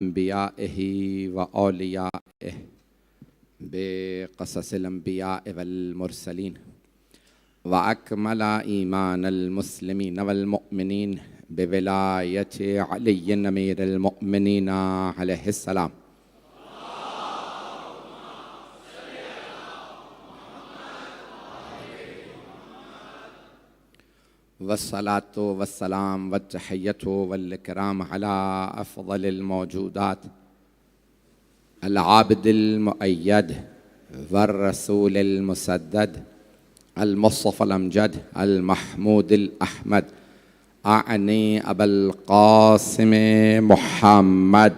अम्बियाइही व औलियाइही बेक़ससिल अम्बियाइ वल मुरसलीन व अकमला ईमानल मुस्लिमीन वल मुअमिनीन बिविलायति अलिय्यिन अमीरुल मुअमिनीन अलैहिस्सलाम। वस्सलातु वस्सलाम वत्तहिय्यतु वल इकराम अला अफ़ज़लिल मौजूदात अल आबिदिल मुअय्यद वर रसूलिल मुसद्दद अल मुस्तफ़ल अमजद अल महमूदिल अहमद आनी अबुल क़ासिम मुहम्मद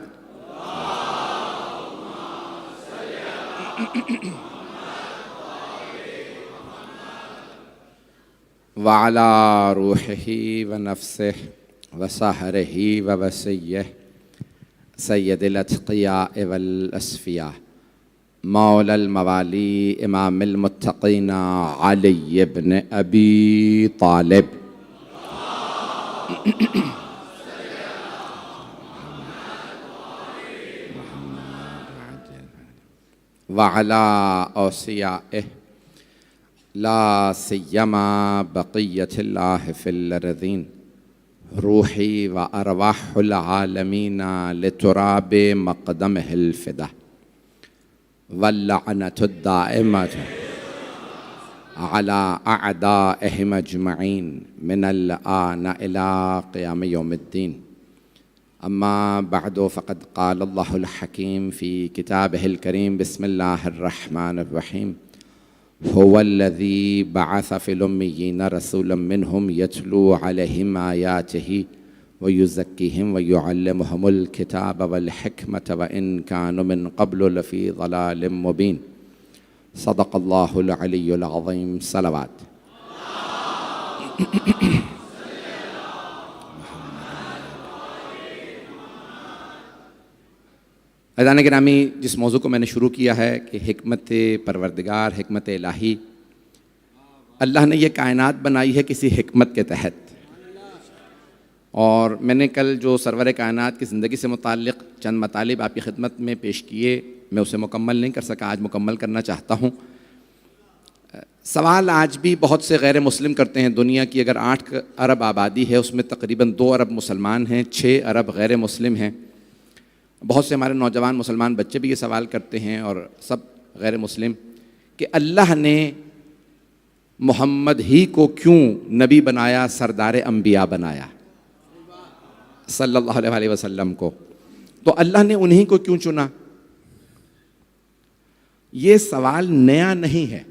वअला रूहिही व नफ्सिही व सहरिही व वसिय्यिही सय्यदिल अत्क़ियाए वल अस्फ़िया मौलल मवाली इमामिल मुत्तक़ीन अली इब्न अबी तालिब वअला औसियाइही ला सिय्यमा बक़िय्यतिल्लाहि फिल अर्ज़ीन रूही व अरवाहुल आलमीन लितुराबि मक़दमिहिल फ़िदा वल्लअनतुद दाइमतु अला अअदाइहिम अजमईन मिनल आन इला क़ियाम यौमिद्दीन। अम्मा बअदु फ़क़द क़ाल अल्लाहुल हकीम फ़ी किताबिहिल करीम बिस्मिल्लाहिर रहमानिर रहीम हुवल्लज़ी बअस फ़िल उम्मिय्यीन रसूलन मिनहुम यतलू अलैहिम आयातिही व युज़क्कीहिम व युअल्लिमुहुमुल किताब वल हिकमत व इन कानू मिन क़ब्लु लफ़ी ज़लालिम मुबीन। सदक़ल्लाहुल अलियुल अज़ीम। सलवात। अज़ान गिरामी, जिस मौजू को मैंने शुरू किया है कि हिकमत परवरदिगार, हिकमत इलाही, अल्लाह ने यह कायनात बनाई है किसी हिकमत के तहत। और मैंने कल जो सरवर कायनात की ज़िंदगी से मुताल्लिक़ चंद मतालिब आपकी खिदमत में पेश किए, मैं उसे मुकम्मल नहीं कर सका, आज मुकम्मल करना चाहता हूँ। सवाल आज भी बहुत से गैर मुस्लिम करते हैं। दुनिया की अगर 8 अरब आबादी है, उसमें तकरीबन 2 अरब मुसलमान हैं, 6 अरब गैर मुस्लिम हैं। बहुत से हमारे नौजवान मुसलमान बच्चे भी ये सवाल करते हैं और सब गैर मुस्लिम कि अल्लाह ने मोहम्मद ही को क्यों नबी बनाया, सरदार अंबिया बनाया सल्लल्लाहु अलैहि वसल्लम को, तो अल्लाह ने उन्हीं को क्यों चुना? ये सवाल नया नहीं है,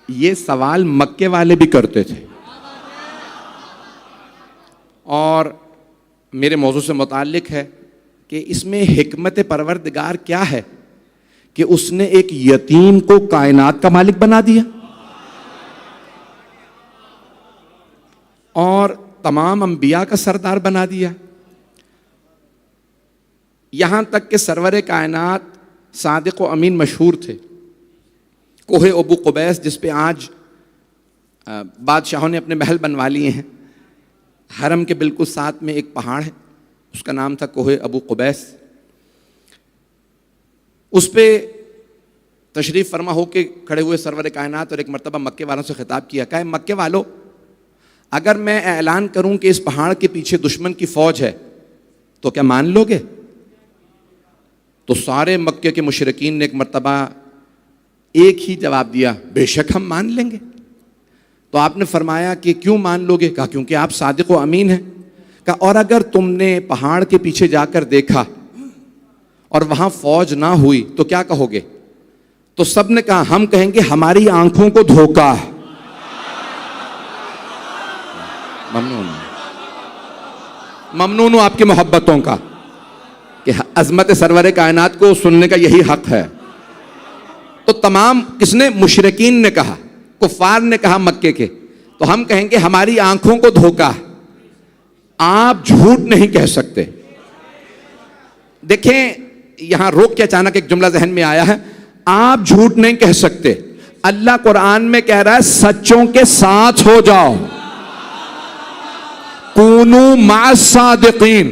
ये सवाल मक्के वाले भी करते थे। और मेरे मौजू से मुताल्लिक है कि इसमें हिकमत परवरदिगार क्या है कि उसने एक यतीम को कायनात का मालिक बना दिया और तमाम अंबिया का सरदार बना दिया। यहां तक कि सरवर कायनात सादिक व अमीन मशहूर थे। कोहे अबू कुबैस, जिस पे आज बादशाहों ने अपने महल बनवा लिए हैं, हरम के बिल्कुल साथ में एक पहाड़ है, उसका नाम था कोहे अबू कुबैस। उस पे तशरीफ़ फरमा हो के खड़े हुए सरवर कायनात और एक मरतबा मक्के वालों से खिताब किया, कहा मक्के वालों, अगर मैं ऐलान करूं कि इस पहाड़ के पीछे दुश्मन की फौज है तो क्या मान लोगे? तो सारे मक्के के मुशरिकीन ने एक मरतबा एक ही जवाब दिया, बेशक हम मान लेंगे। तो आपने फरमाया कि क्यों मान लोगे? कहा क्योंकि आप सादिक व अमीन हैं। कहा और अगर तुमने पहाड़ के पीछे जाकर देखा और वहां फौज ना हुई तो क्या कहोगे? तो सब ने कहा हम कहेंगे हमारी आंखों को धोखा। ममनून हूं आपकी मोहब्बतों का कि अजमत सरवर कायनात को सुनने का यही हक है। तो तमाम किसने? मुशरिकीन ने कहा, कुफार ने कहा मक्के के। तो हम कहेंगे हमारी आंखों को धोखा, आप झूठ नहीं कह सकते। देखें, यहां रोक के अचानक एक जुमला जहन में आया है, आप झूठ नहीं कह सकते। अल्लाह कुरान में कह रहा है सच्चों के साथ हो जाओ। कूनू मास सादिकीन,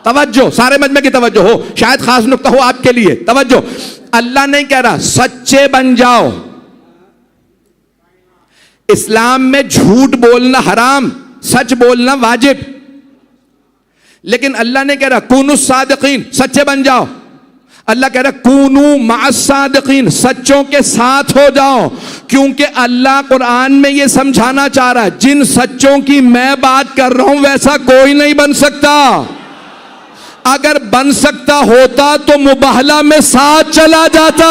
तवज्जो, सारे मजमे की तवज्जो हो, शायद खास नुक्ता हो आपके लिए, तवज्जो। अल्लाह नहीं कह रहा सच्चे बन जाओ। इस्लाम में झूठ बोलना हराम, सच बोलना वाजिब। लेकिन अल्लाह ने कह रहा कूनू सादिकीन, सच्चे बन जाओ। अल्लाह कह रहा कूनू मास्सादिकीन, सच्चों के साथ हो जाओ। क्योंकि अल्लाह कुरान में यह समझाना चाह रहा है जिन सच्चों की मैं बात कर रहा हूं वैसा कोई नहीं बन सकता। अगर बन सकता होता तो मुबाहला में साथ चला जाता।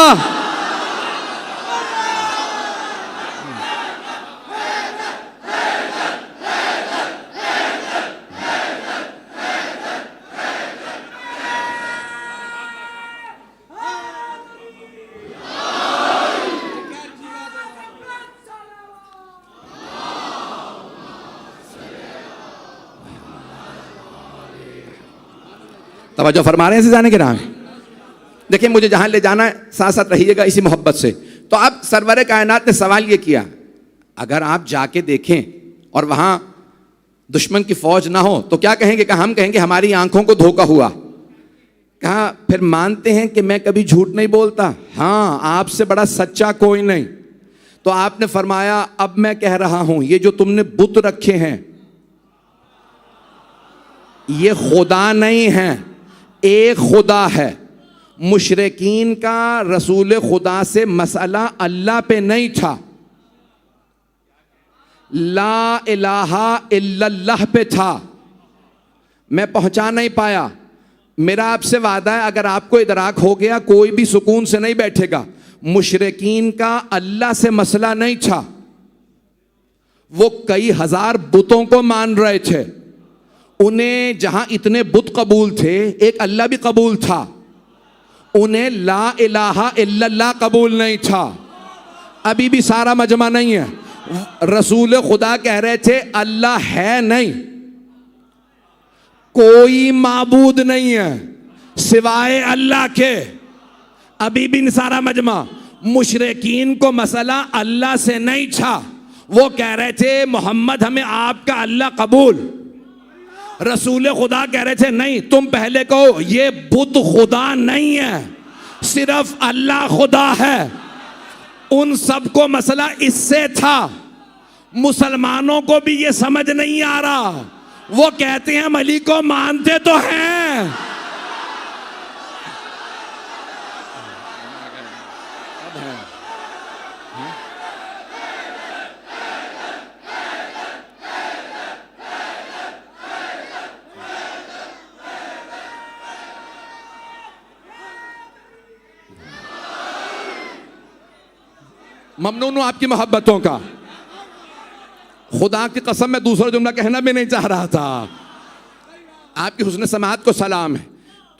तवज्जो फरमा रहे हैं जाने के राह में। देखिए मुझे जहां ले जाना है साथ साथ रहिएगा इसी मोहब्बत से। तो अब सरवर कायनात ने सवाल ये किया, अगर आप जाके देखें और वहां दुश्मन की फौज ना हो तो क्या कहेंगे? कहा हम कहेंगे हमारी आंखों को धोखा हुआ। कहा फिर मानते हैं कि मैं कभी झूठ नहीं बोलता? हाँ, आपसे बड़ा सच्चा कोई नहीं। तो आपने फरमाया अब मैं कह रहा हूं ये जो तुमने बुत रखे हैं ये खुदा नहीं है, एक खुदा है। मुशरिकीन का रसूल खुदा से मसला अल्लाह पे नहीं था, ला इलाहा इल्लल्लाह पे था। मैं पहुंचा नहीं पाया। मेरा आपसे वादा है अगर आपको इदराक हो गया कोई भी सुकून से नहीं बैठेगा। मुशरिकीन का अल्लाह से मसला नहीं था, वो कई हजार बुतों को मान रहे थे। उन्हें जहां इतने बुत कबूल थे एक अल्लाह भी कबूल था, उन्हें ला इलाहा इल्लल्लाह कबूल नहीं था। अभी भी सारा मजमा नहीं है। रसूल खुदा कह रहे थे अल्लाह है नहीं, कोई माबूद नहीं है सिवाय अल्लाह के। अभी भी सारा मजमा। मुशरिकीन को मसला अल्लाह से नहीं था, वो कह रहे थे मोहम्मद हमें आपका अल्लाह कबूल। रसूल खुदा कह रहे थे नहीं, तुम पहले कहो ये बुत खुदा नहीं है, सिर्फ अल्लाह खुदा है। उन सबको मसला इससे था। मुसलमानों को भी ये समझ नहीं आ रहा। वो कहते हैं हम अली को मानते तो हैं, ममनून हूं आपकी मोहब्बतों का। खुदा की कसम मैं दूसरा जुमला कहना भी नहीं चाह रहा था। आपकी हुस्न समात को सलाम है।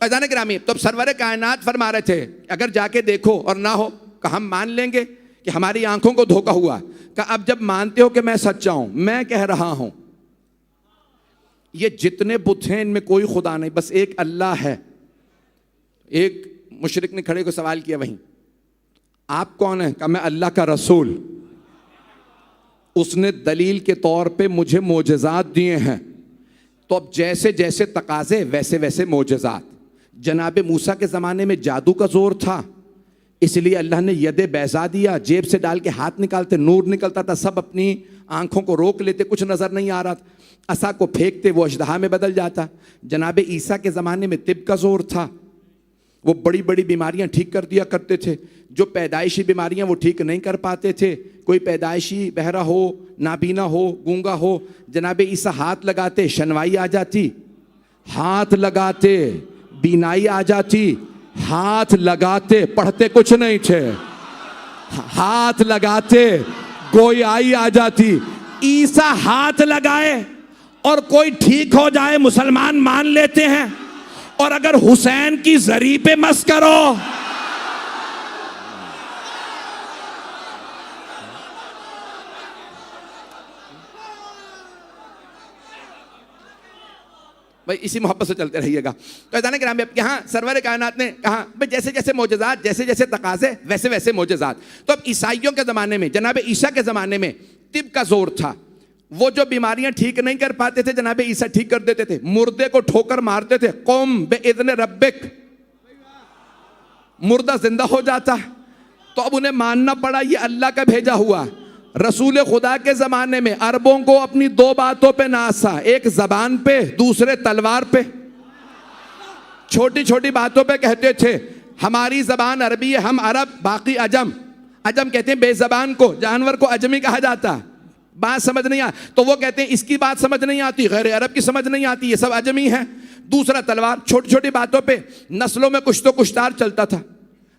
फैजान गिरामी, तो सरवर कायनात फरमा रहे थे अगर जाके देखो और ना हो कहा हम मान लेंगे कि हमारी आंखों को धोखा हुआ। कहा अब जब मानते हो कि मैं सच्चा हूं, मैं कह रहा हूं ये जितने बुत हैं इनमें कोई खुदा नहीं, बस एक अल्लाह है। एक मुशरिक ने खड़े को सवाल किया वहीं, आप कौन है? कहा मैं अल्लाह का रसूल। उसने दलील के तौर पे मुझे मोजज़ात दिए हैं। तो अब जैसे जैसे तकाजे वैसे वैसे मोजज़ात। जनाब मूसा के ज़माने में जादू का जोर था, इसलिए अल्लाह ने यदे बैजा दिया, जेब से डाल के हाथ निकालते नूर निकलता था, सब अपनी आंखों को रोक लेते, कुछ नज़र नहीं आ रहा था। असा को फेंकते वो अजदहा में बदल जाता। जनाब ईसा के ज़माने में तिब का जोर था, वो बड़ी बड़ी बीमारियां ठीक कर दिया करते थे। जो पैदाइशी बीमारियां वो ठीक नहीं कर पाते थे, कोई पैदाइशी बहरा हो, नाबीना हो, गूंगा हो, जनाब ईसा हाथ लगाते शनवाई आ जाती, हाथ लगाते बीनाई आ जाती, हाथ लगाते पढ़ते कुछ नहीं थे, हाथ लगाते गोयाई आ जाती। ईसा हाथ लगाए और कोई ठीक हो जाए मुसलमान मान लेते हैं, और अगर हुसैन की जरी पे मस करो भाई, इसी मोहब्बत से चलते रहिएगा। तो जाने के नाम में यहाँ सरवर कायनात ने कहा भाई जैसे जैसे मोजज़ात, जैसे जैसे तकाजे वैसे वैसे मोजज़ात। तो अब ईसाइयों के ज़माने में, जनाब ईसा के ज़माने में तिब का जोर था। वो जो बीमारियां ठीक नहीं कर पाते थे जनाब ईसा ठीक कर देते थे, मुर्दे को ठोकर मारते थे, कौम बेइज़्न रब्बिक, मुर्दा जिंदा हो जाता। तो अब उन्हें मानना पड़ा ये अल्लाह का भेजा हुआ रसूल खुदा के जमाने में अरबों को अपनी दो बातों पे नासा, एक जबान पे, दूसरे तलवार पे। छोटी छोटी बातों पे कहते थे हमारी जबान अरबी है, हम अरब, बाकी अजम। अजम कहते हैं बेजबान को, जानवर को अजमी कहा जाता, बात समझ नहीं आ, तो वो कहते हैं इसकी बात समझ नहीं आती, गैर अरब की समझ नहीं आती, ये सब अजमी है। दूसरा तलवार। छोटी छोटी बातों पे नस्लों में कुछ तो कुश्तार चलता था।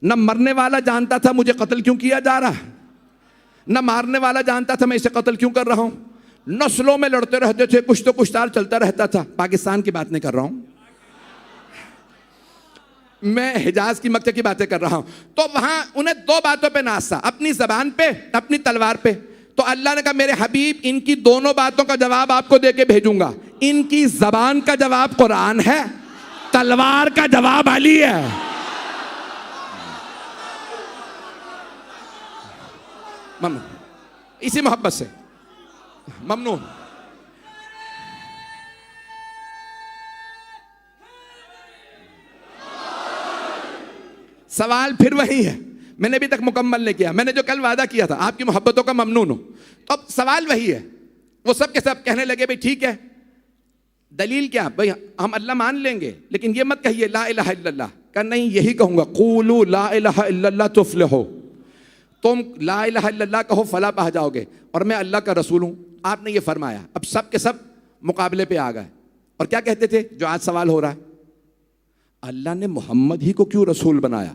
न मरने वाला जानता था मुझे कत्ल क्यों किया जा रहा, न मारने वाला जानता था मैं इसे कत्ल क्यों कर रहा हूं। नस्लों में लड़ते रहते थे, कुछ तो कुश्तार चलता रहता था। पाकिस्तान की बात नहीं कर रहा हूं मैं, हिजाज की मक्के की बातें कर रहा हूं। तो वहां उन्हें दो बातों पे नासा, अपनी जबान पे, अपनी तलवार पे। तो अल्लाह ने कहा मेरे हबीब इनकी दोनों बातों का जवाब आपको देके भेजूंगा। इनकी जबान का जवाब कुरान है, तलवार का जवाब अली है। ममनून, इसी मोहब्बत से ममनून। सवाल फिर वही है, मैंने अभी तक मुकम्मल नहीं किया। मैंने जो कल वादा किया था आपकी मोहब्बतों का ममनून हूं, तो अब सवाल वही है। वो सब के सब कहने लगे भाई ठीक है, दलील क्या भाई, हम अल्लाह मान लेंगे लेकिन ये मत कहिए ला इलाहा इल्लल्लाह। का नहीं, यही कहूंगा क़ूलू ला इलाहा इल्लल्लाह तुफ़्लिहू, तुम ला इलाहा इल्लल्लाह कहो फला पा जाओगे और मैं अल्लाह का रसूल हूं। आपने ये फरमाया, अब सब के सब मुकाबले पे आ गए। और क्या कहते थे जो आज सवाल हो रहा है, अल्लाह ने मोहम्मद ही को क्यों रसूल बनाया।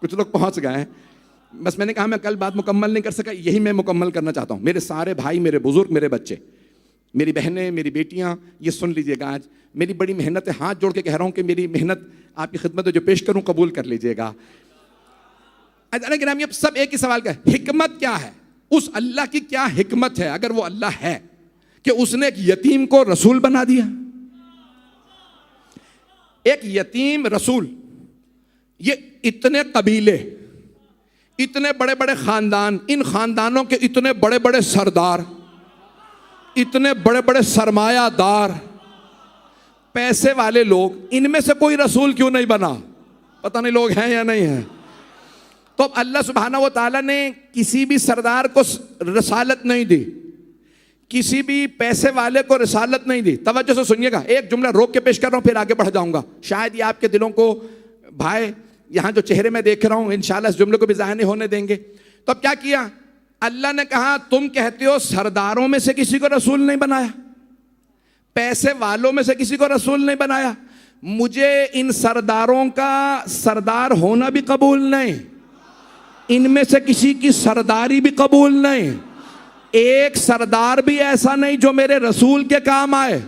कुछ लोग पहुंच गए हैं, बस मैंने कहा मैं कल बात मुकम्मल नहीं कर सका, यही मैं मुकम्मल करना चाहता हूं। मेरे सारे भाई, मेरे बुजुर्ग, मेरे बच्चे, मेरी बहनें, मेरी बेटियां, ये सुन लीजिएगा। आज मेरी बड़ी मेहनत है, हाथ जोड़ के कह रहा हूं कि मेरी मेहनत आपकी खिदमत में जो पेश करूं कबूल कर लीजिएगा। अब सब एक ही सवाल का, हिकमत क्या है, उस अल्लाह की क्या हिकमत है अगर वो अल्लाह है कि उसने एक यतीम को रसूल बना दिया। एक यतीम रसूल, ये इतने कबीले, इतने बड़े बड़े खानदान, इन खानदानों के इतने बड़े बड़े सरदार, इतने बड़े बड़े सरमायादार, पैसे वाले लोग, इनमें से कोई रसूल क्यों नहीं बना। पता नहीं लोग हैं या नहीं हैं। तो अब अल्लाह सुब्हानहू व तआला ने किसी भी सरदार को रसालत नहीं दी, किसी भी पैसे वाले को रिसालत नहीं दी। तवज्जो से सुनिएगा, एक जुमला रोक के पेश कर रहा हूं फिर आगे बढ़ जाऊंगा। शायद ये आपके दिलों को भाई, यहां जो चेहरे में देख रहा हूं इंशाल्लाह इस जुमले को भी ज़ाहिर नहीं होने देंगे। तो अब क्या किया, अल्लाह ने कहा तुम कहते हो सरदारों में से किसी को रसूल नहीं बनाया, पैसे वालों में से किसी को रसूल नहीं बनाया, मुझे इन सरदारों का सरदार होना भी कबूल नहीं, इनमें से किसी की सरदारी भी कबूल नहीं, एक सरदार भी ऐसा नहीं जो मेरे रसूल के काम आए।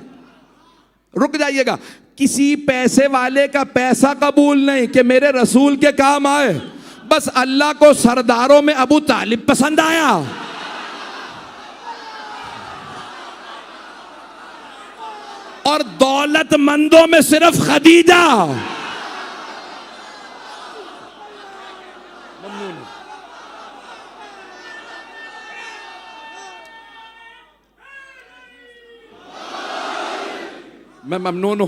रुक जाइएगा, किसी पैसे वाले का पैसा कबूल नहीं कि मेरे रसूल के काम आए। बस अल्लाह को सरदारों में अबू तालिब पसंद आया, और दौलतमंदों में सिर्फ खदीजा। मैं ममनून हूं।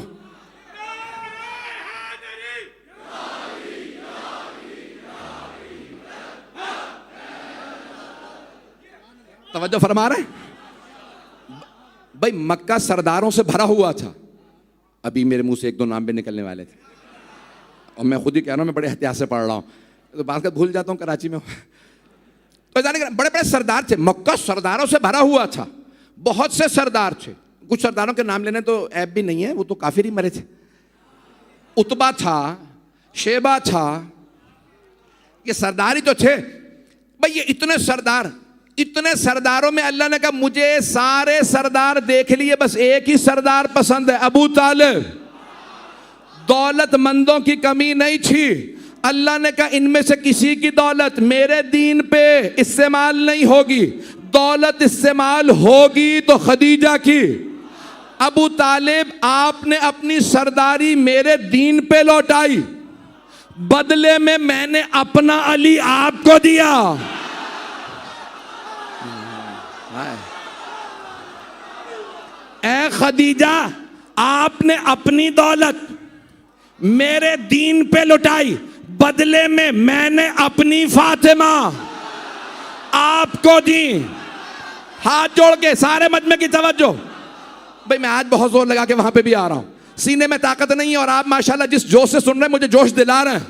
तवज्जो फरमा रहे भाई, मक्का सरदारों से भरा हुआ था। अभी मेरे मुंह से एक दो नाम भी निकलने वाले थे और मैं खुद ही कह रहा हूं, मैं बड़े एहतियात से पढ़ रहा हूं, तो बात कर भूल जाता हूं कराची में। तो बड़े बड़े सरदार थे, मक्का सरदारों से भरा हुआ था, बहुत से सरदार थे। कुछ सरदारों के नाम लेने तो ऐब भी नहीं है, वो तो काफिर ही मरे थे। उतबा था, शेबा था, ये सरदार ही तो थे भाई। ये इतने सरदार, इतने सरदारों में अल्लाह ने कहा मुझे सारे सरदार देख लिए, बस एक ही सरदार पसंद है, अबू तालिब। दौलतमंदों की कमी नहीं थी। अल्लाह ने कहा इनमें से किसी की दौलत मेरे दीन पे इस्तेमाल नहीं होगी, दौलत इस्तेमाल होगी तो खदीजा की। अबू तालिब, आपने अपनी सरदारी मेरे दीन पे लौटाई, बदले में मैंने अपना अली आपको दिया। ए खदीजा, आपने अपनी दौलत मेरे दीन पे लुटाई, बदले में मैंने अपनी फातिमा आपको दी। हाथ जोड़ के सारे मजमे की तवज्जो। भाई मैं आज बहुत जोर लगा के वहां पे भी आ रहा हूं, सीने में ताकत नहीं है और आप माशाल्लाह जिस जोश से सुन रहे हैं मुझे जोश दिला रहे हैं।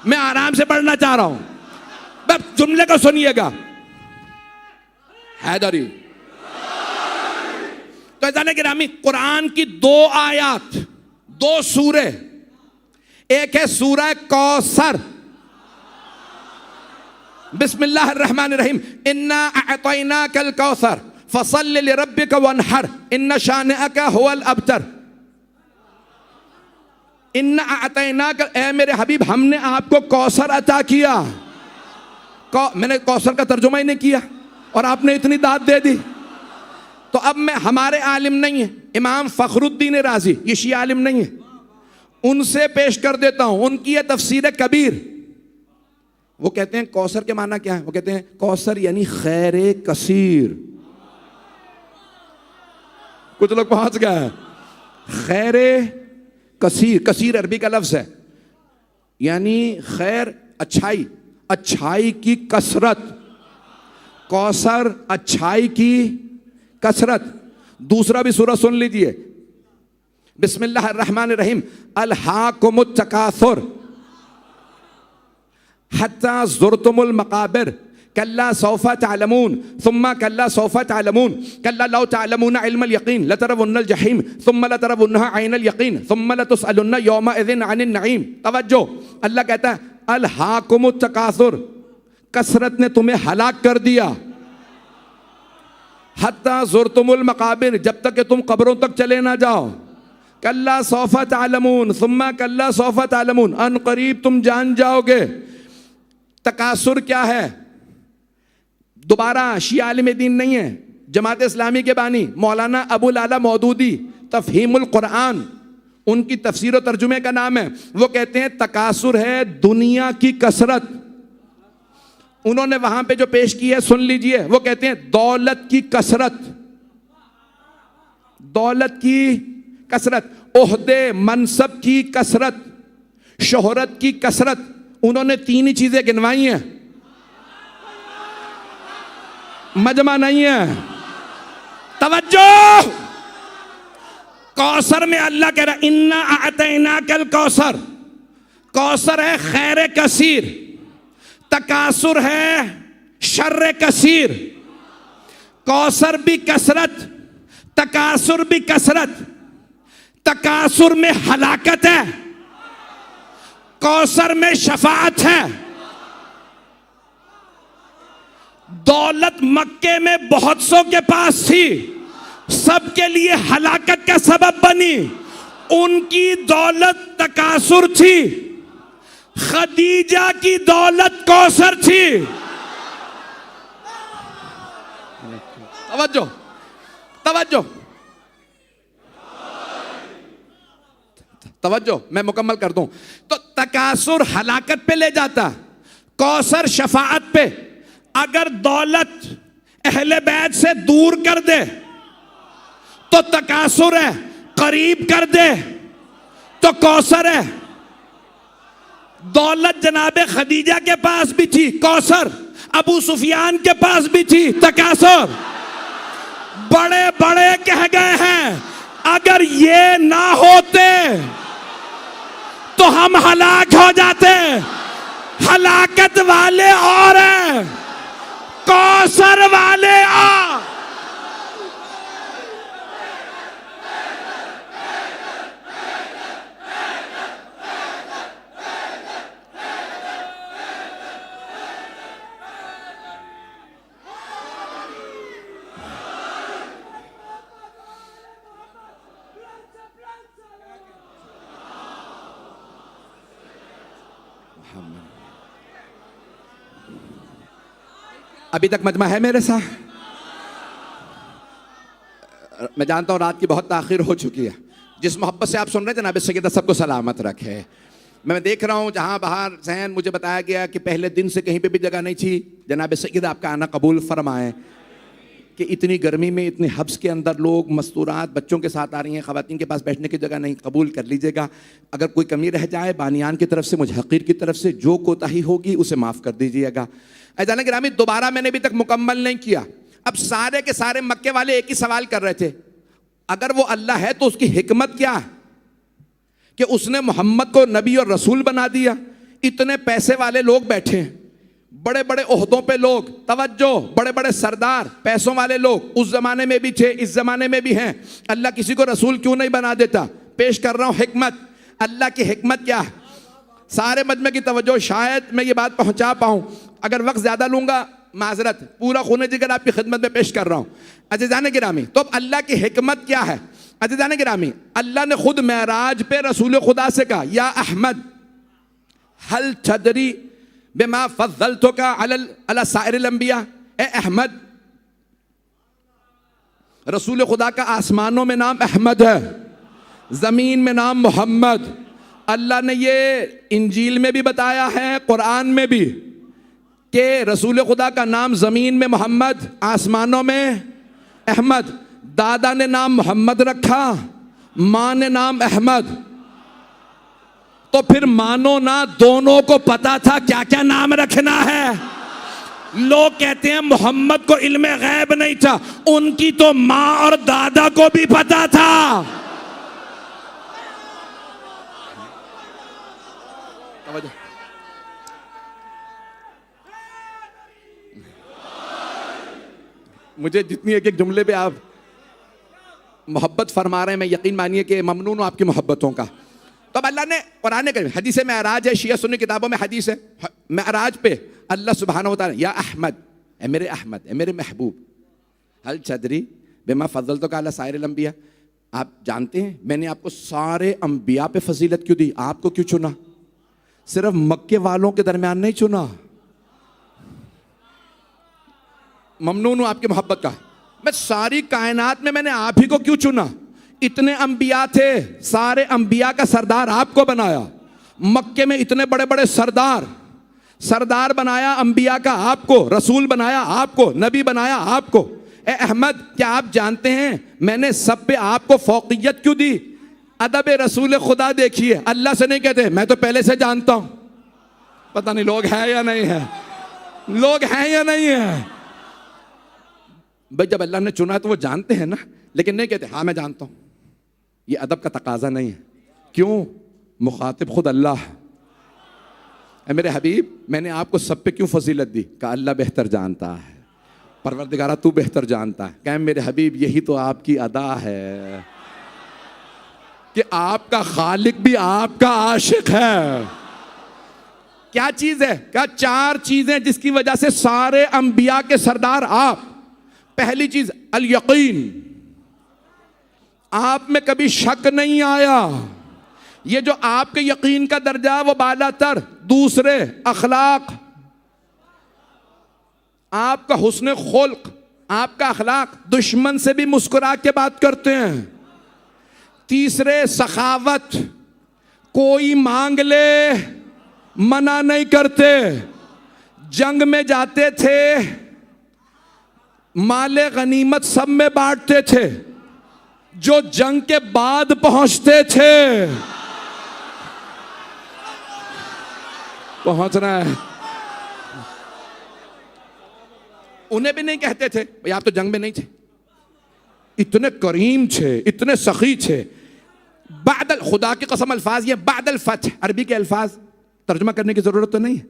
मैं आराम से पढ़ना चाह रहा हूं, बस जुमले को सुनिएगा। हैदरी तो ऐसा गिरामी, कुरान की 2 आयत, 2 सूरे, एक है सूरह कौसर, बिस्मिल्लाहिर्रहमानिर्रहीम, इन्ना अअतैनाकल कौसर फसल्लि लिरब्बिका वन्हर इन्ना शानिअका हुवल अबतर। इन्ना अअतैनाका, ए मेरे हबीब हमने आपको कौसर अता किया। मैंने कौसर का तर्जुमा ही नहीं किया और आपने इतनी दाद दे दी। तो अब मैं, हमारे आलिम नहीं है, इमाम फखरुद्दीन राजी, ये शिया आलिम नहीं है, उनसे पेश कर देता हूं। उनकी है तफसीर कबीर। वो कहते हैं कौसर के माना क्या है? वो कहते हैं कौसर यानी खैर कसीर। कुछ लोग पहुंच गए। खैर कसीर, कसीर अरबी का लफ्ज है, यानी खैर अच्छाई, अच्छाई की कसरत। कौसर अच्छाई की कसरत। दूसरा भी सूरह सुन लीजिए, बिस्मिल्लाहिर्रहमानिर्रहीम, अल्हाकुमुत तकासुर हत्ता ज़ुरतुमुल मकाबिर कल्ला सौफा तअलमून सुम्मा कल्ला सौफा तअलमून कल्ला लौ तअलमूना इल्मल यकीन लतरवुन्नल जहीम सुम्मा लतरवुन्नहा ऐनल यकीन सुम्मा लतुसअलुन्ना यौमइज़िन अनिन नईम। तवज्जो, अल्लाह कहता है अल्हाकुमुत तकासुर, कसरत ने तुम्हें हलाक कर दिया। हत्ता ज़ुरतुमुल मकाबिर, जब तक कि तुम कब्रों तक चले ना जाओ। कल्ला सौफा तअलमून सुम्मा कल्ला सौफा तअलमून, अन करीब तुम जान जाओगे। तकासुर क्या है? दोबारा शिया आलिम दीन नहीं है, जमात इस्लामी के बानी मौलाना अबुल आला मौदूदी तफहीमुल कुरान, उनकी तफसीर और तर्जुमे का नाम है। वो कहते हैं तकासुर है दुनिया की कसरत। उन्होंने वहां पे जो पेश की है सुन लीजिए। वो कहते हैं दौलत की कसरत, दौलत की कसरत, ओहदे मनसब की कसरत, शोहरत की कसरत। उन्होंने 3 ही चीजें गिनवाई हैं, मजमा नहीं है। तवज्जो, कौसर में अल्लाह कह रहा इन्ना अअतैनाकल कौसर। कौसर है खैर कसीर, तकासुर है शर्र कसीर। कौसर भी कसरत, तकासुर भी कसरत। तकासुर में हलाकत है, कौसर में शफाअत है। दौलत मक्के में बहुत सौ के पास थी, सबके लिए हलाकत का सबब बनी। उनकी दौलत तकासुर थी, खदीजा की दौलत कौसर थी। तवज्जो, तवज्जो, तवज्जो, मैं मुकम्मल कर दूं। तो तकासुर हलाकत पे ले जाता, कौसर शफाअत पे। अगर दौलत अहले बैत से दूर कर दे तो तकासुर है, करीब कर दे तो कौसर है। दौलत जनाबे खदीजा के पास भी थी, कौसर। अबू सुफियान के पास भी थी, तकासुर। बड़े बड़े कह गए हैं अगर ये ना होते तो हम हलाक हो जाते। हलाकत वाले और हैं, कौसर वाले आ। अभी तक मजमा है मेरे साथ? मैं जानता हूं रात की बहुत ताखिर हो चुकी है। जिस मोहब्बत से आप सुन रहे थे जनाब सैयदा सबको सलामत रखे। मैं देख रहा हूं जहां बाहर जहन मुझे बताया गया कि पहले दिन से कहीं पे भी जगह नहीं थी, जनाब सैयदा आपका आना कबूल फरमाए। कि इतनी गर्मी में इतने हब्स के अंदर लोग मस्तूरात बच्चों के साथ आ रही हैं, ख़वातीन के पास बैठने की जगह नहीं, कबूल कर लीजिएगा। अगर कोई कमी रह जाए बानियान की तरफ से, मुजहक़ीर की तरफ से जो कोताही होगी उसे माफ़ कर दीजिएगा। अज़ान गिरामी, दोबारा मैंने अभी तक मुकम्मल नहीं किया। अब सारे के सारे मक्के वाले एक ही सवाल कर रहे थे, अगर वो अल्लाह है तो उसकी हिकमत क्या है कि उसने मोहम्मद को नबी और रसूल बना दिया। इतने पैसे वाले लोग बैठे हैं, बड़े बड़े ओहदों पे लोग, तवज्जो, बड़े बड़े सरदार, पैसों वाले लोग उस जमाने में भी थे, इस जमाने में भी हैं। अल्लाह किसी को रसूल क्यों नहीं बना देता? पेश कर रहा हूं हिकमत। अल्लाह की हिकमत क्या है? सारे मजमे की तवज्जो, शायद मैं ये बात पहुंचा पाऊं। अगर वक्त ज्यादा लूंगा माजरत, पूरा खून जिगर आपकी खिदमत में पेश कर रहा हूं। अज़ीज़ान गिरामी, तो अब अल्लाह की हिकमत क्या है? अज़ीज़ान गिरामी, अल्लाह ने खुद मेराज पे रसूल खुदा से कहा, या अहमद हल तदरी बिमा फज़्ज़लतुका अला साइरिल अंबिया। ए अहमद, रसूल खुदा का आसमानों में नाम अहमद है, जमीन में नाम मोहम्मद। अल्लाह ने ये इंजील में भी बताया है, कुरान में भी, कि रसूल खुदा का नाम जमीन में मोहम्मद, आसमानों में अहमद। दादा ने नाम मोहम्मद रखा, माँ ने नाम अहमद। तो फिर मानो ना, दोनों को पता था क्या क्या नाम रखना है। लोग कहते हैं मोहम्मद को इल्मे गैब नहीं था, उनकी तो माँ और दादा को भी पता था। मुझे जितनी एक एक जुमले पे आप मोहब्बत फरमा रहे हैं, मैं यकीन मानिए कि ममनून हूं आपकी मोहब्बतों का। तो अब अल्लाह ने कुरान करीम, हदीस मेराज है, शिया सुन्नी किताबों में हदीस है, मेराज पे अल्लाह सुब्हानहू व तआला, या अहमद, ए मेरे अहमद, ए मेरे महबूब, हल तदरी बिमा फज़्ज़लतुका अला साइरिल अंबिया। आप जानते हैं मैंने आपको सारे अंबिया पे फजीलत क्यों दी? आपको क्यों चुना? सिर्फ मक्के वालों के दरमियान नहीं चुना। ममनून हूं आपकी मोहब्बत का। मैं सारी कायनात में मैंने आप ही को क्यों चुना? इतने अंबिया थे, सारे अंबिया का सरदार आपको बनाया। मक्के में इतने बड़े बड़े सरदार बनाया अंबिया का आपको, रसूल बनाया आपको, नबी बनाया आपको। ए अहमद, क्या आप जानते हैं मैंने सब पे आपको फौकियत क्यों दी? अदब रसूल खुदा देखिए, अल्लाह से नहीं कहते मैं तो पहले से जानता हूं। पता नहीं लोग हैं या नहीं है, लोग हैं या नहीं है। भाई जब अल्लाह ने चुना है तो वो जानते हैं ना, लेकिन नहीं कहते हाँ मैं जानता हूं। ये अदब का तकाजा नहीं है। क्यों? मुखातिब खुद अल्लाह है। मेरे हबीब, मैंने आपको सब पे क्यों फजीलत दी? का अल्लाह बेहतर जानता है, परवरदिगारा तू बेहतर जानता है। कहें मेरे हबीब, यही तो आपकी अदा है कि आपका खालिक भी आपका आशिक है। क्या चीज है? क्या चार चीजें जिसकी वजह से सारे अंबिया के सरदार आप। पहली चीज अल यकीन, आप में कभी शक नहीं आया। ये जो आपके यकीन का दर्जा वो बालातर। दूसरे अखलाक, आपका हुस्न खुल्क, आपका अखलाक, दुश्मन से भी मुस्कुरा के बात करते हैं। तीसरे सखावत, कोई मांग ले मना नहीं करते। जंग में जाते थे, माले गनीमत सब में बांटते थे। जो जंग के बाद पहुंचते थे, पहुंचना है, उन्हें भी नहीं कहते थे भाई आप तो जंग में नहीं थे। इतने करीम थे, इतने सखी थे। बादल, खुदा की कसम अल्फाज ये बादल फतह, अरबी के अल्फाज तर्जुमा करने की जरूरत तो नहीं है।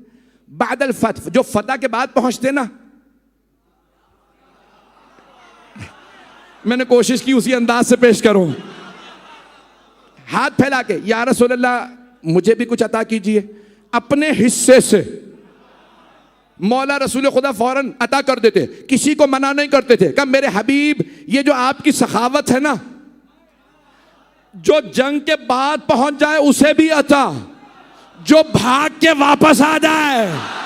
बादल फतह, जो फतह के बाद पहुंचते ना, मैंने कोशिश की उसी अंदाज से पेश करूं, हाथ फैला के या रसूल अल्लाह मुझे भी कुछ अता कीजिए। अपने हिस्से से मौला रसूल खुदा फौरन अता कर देते, किसी को मना नहीं करते थे। कब मेरे हबीब, ये जो आपकी सखावत है ना, जो जंग के बाद पहुंच जाए उसे भी अता, जो भाग के वापस आ जाए।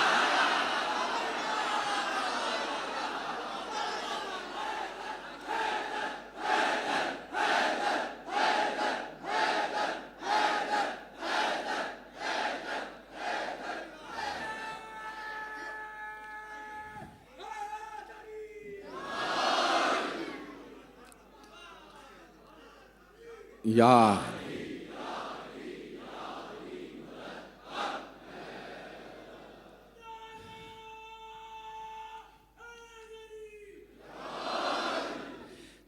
या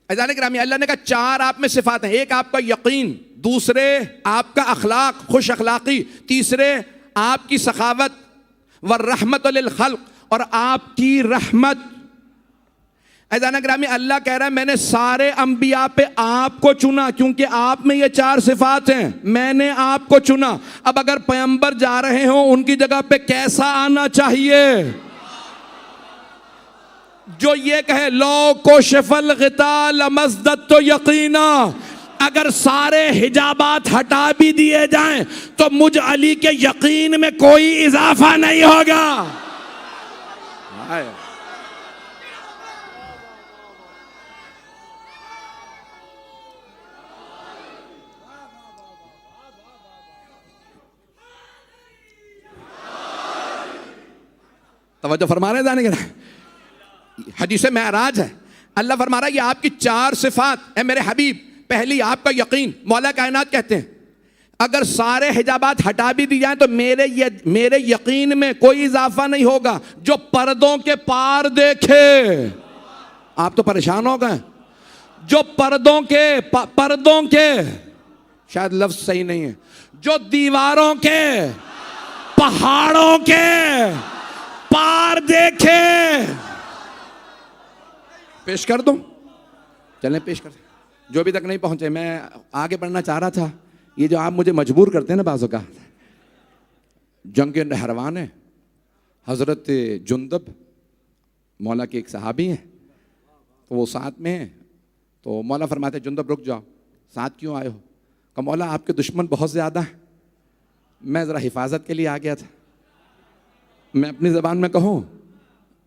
अज़ान गिरामी, अल्लाह ने कहा चार आप में सिफात हैं। एक आपका यकीन, दूसरे आपका अखलाक खुश अखलाकी, तीसरे आपकी सखावत व रहमत लिल खल्क, और आपकी रहमत। अज़ान गिरामी, अल्लाह कह रहा है मैंने सारे अंबिया पे आपको चुना क्योंकि आप में ये चार सिफात हैं, मैंने आपको चुना। अब अगर पैगंबर जा रहे हो उनकी जगह पे कैसा आना चाहिए? जो ये कहे लो को शफल गिता लमज़दत तो यकीना, अगर सारे हिजाबात हटा भी दिए जाएं तो मुझ अली के यकीन में कोई इजाफा नहीं होगा। तवज्जो फरमा रहे जाने के हदीस मेराज है, अल्लाह फरमा रहा है ये आपकी चार सिफात है मेरे हबीब। पहली आपका यकीन, मौला कायनात कहते हैं अगर सारे हिजाबात हटा भी दी जाए तो मेरे यकीन में कोई इजाफा नहीं होगा। जो पर्दों के पार देखे, आप तो परेशान हो गए, जो पर्दों के शायद लफ्ज सही नहीं है, जो दीवारों के पहाड़ों के पार देखे। पेश कर दूं? चलें पेश कर। जो अभी तक नहीं पहुंचे, मैं आगे बढ़ना चाह रहा था, ये जो आप मुझे मजबूर करते हैं ना बाज़ों का। जंग नहरवान है, हज़रत जुंदब मौला के एक सहाबी हैं, तो वो साथ में हैं। तो मौला फरमाते जुंदब रुक जाओ, साथ क्यों आए हो? कहा मौला आपके दुश्मन बहुत ज़्यादा हैं, मैं ज़रा हिफाजत के लिए आ गया था। मैं अपनी ज़बान में कहूँ,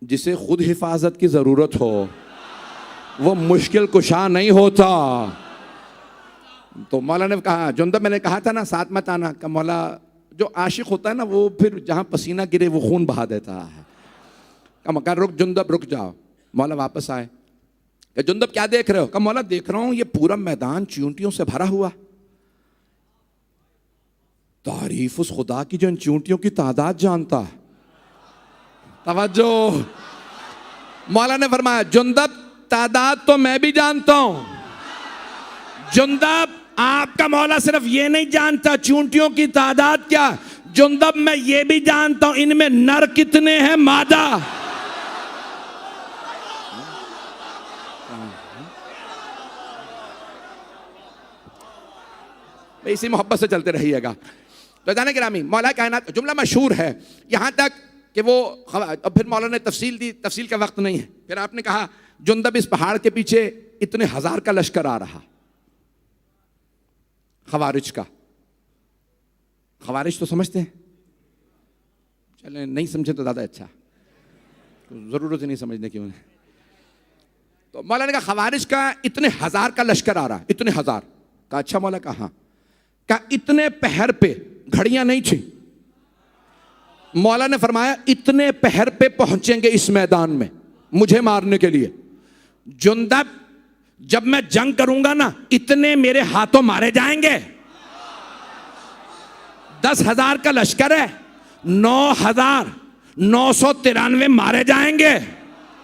जिसे खुद हिफाजत की ज़रूरत हो वो मुश्किल कुशा नहीं होता। तो मौला ने कहा जुंदब मैंने कहा था ना साथ मत आना। का मौला जो आशिक होता है ना वो फिर जहाँ पसीना गिरे वो खून बहा देता है। का मकान रुक जुंदब रुक जाओ। मौला वापस आए, कि जुंदब क्या देख रहे हो? का मौला देख रहा हूँ ये पूरा मैदान चींटियों से भरा हुआ। तारीफ उस खुदा की जो इन चींटियों की तादाद जानता है। तवज्जो, मौला ने फरमाया जुंदब तादाद तो मैं भी जानता हूं। जुंदब आपका मौला सिर्फ ये नहीं जानता चींटियों की तादाद क्या, जुंदब मैं ये भी जानता हूं इनमें नर कितने हैं मादा। इसी मोहब्बत से चलते रहिएगा। तो जाने गिरामी, मौला कायनात जुमला मशहूर है यहां तक कि वो अब फिर मौला ने तफसील दी, तफसील का वक्त नहीं है। फिर आपने कहा जुंदब इस पहाड़ के पीछे इतने हजार का लश्कर आ रहा, खवारिज का। खवारिज तो समझते हैं, चले नहीं समझे तो ज्यादा अच्छा, जरूरत ही नहीं समझने की उन्हें। तो मौला ने कहा खवारिज का इतने हजार का लश्कर आ रहा, इतने हजार का। अच्छा मौला कहा हाँ। का इतने पहर पे घड़ियां नहीं थी। मौला ने फरमाया इतने पहर पे पहुंचेंगे इस मैदान में मुझे मारने के लिए। जुंदब जब मैं जंग करूंगा ना इतने मेरे हाथों मारे जाएंगे। 10,000 का लश्कर है, 9,993 मारे जाएंगे।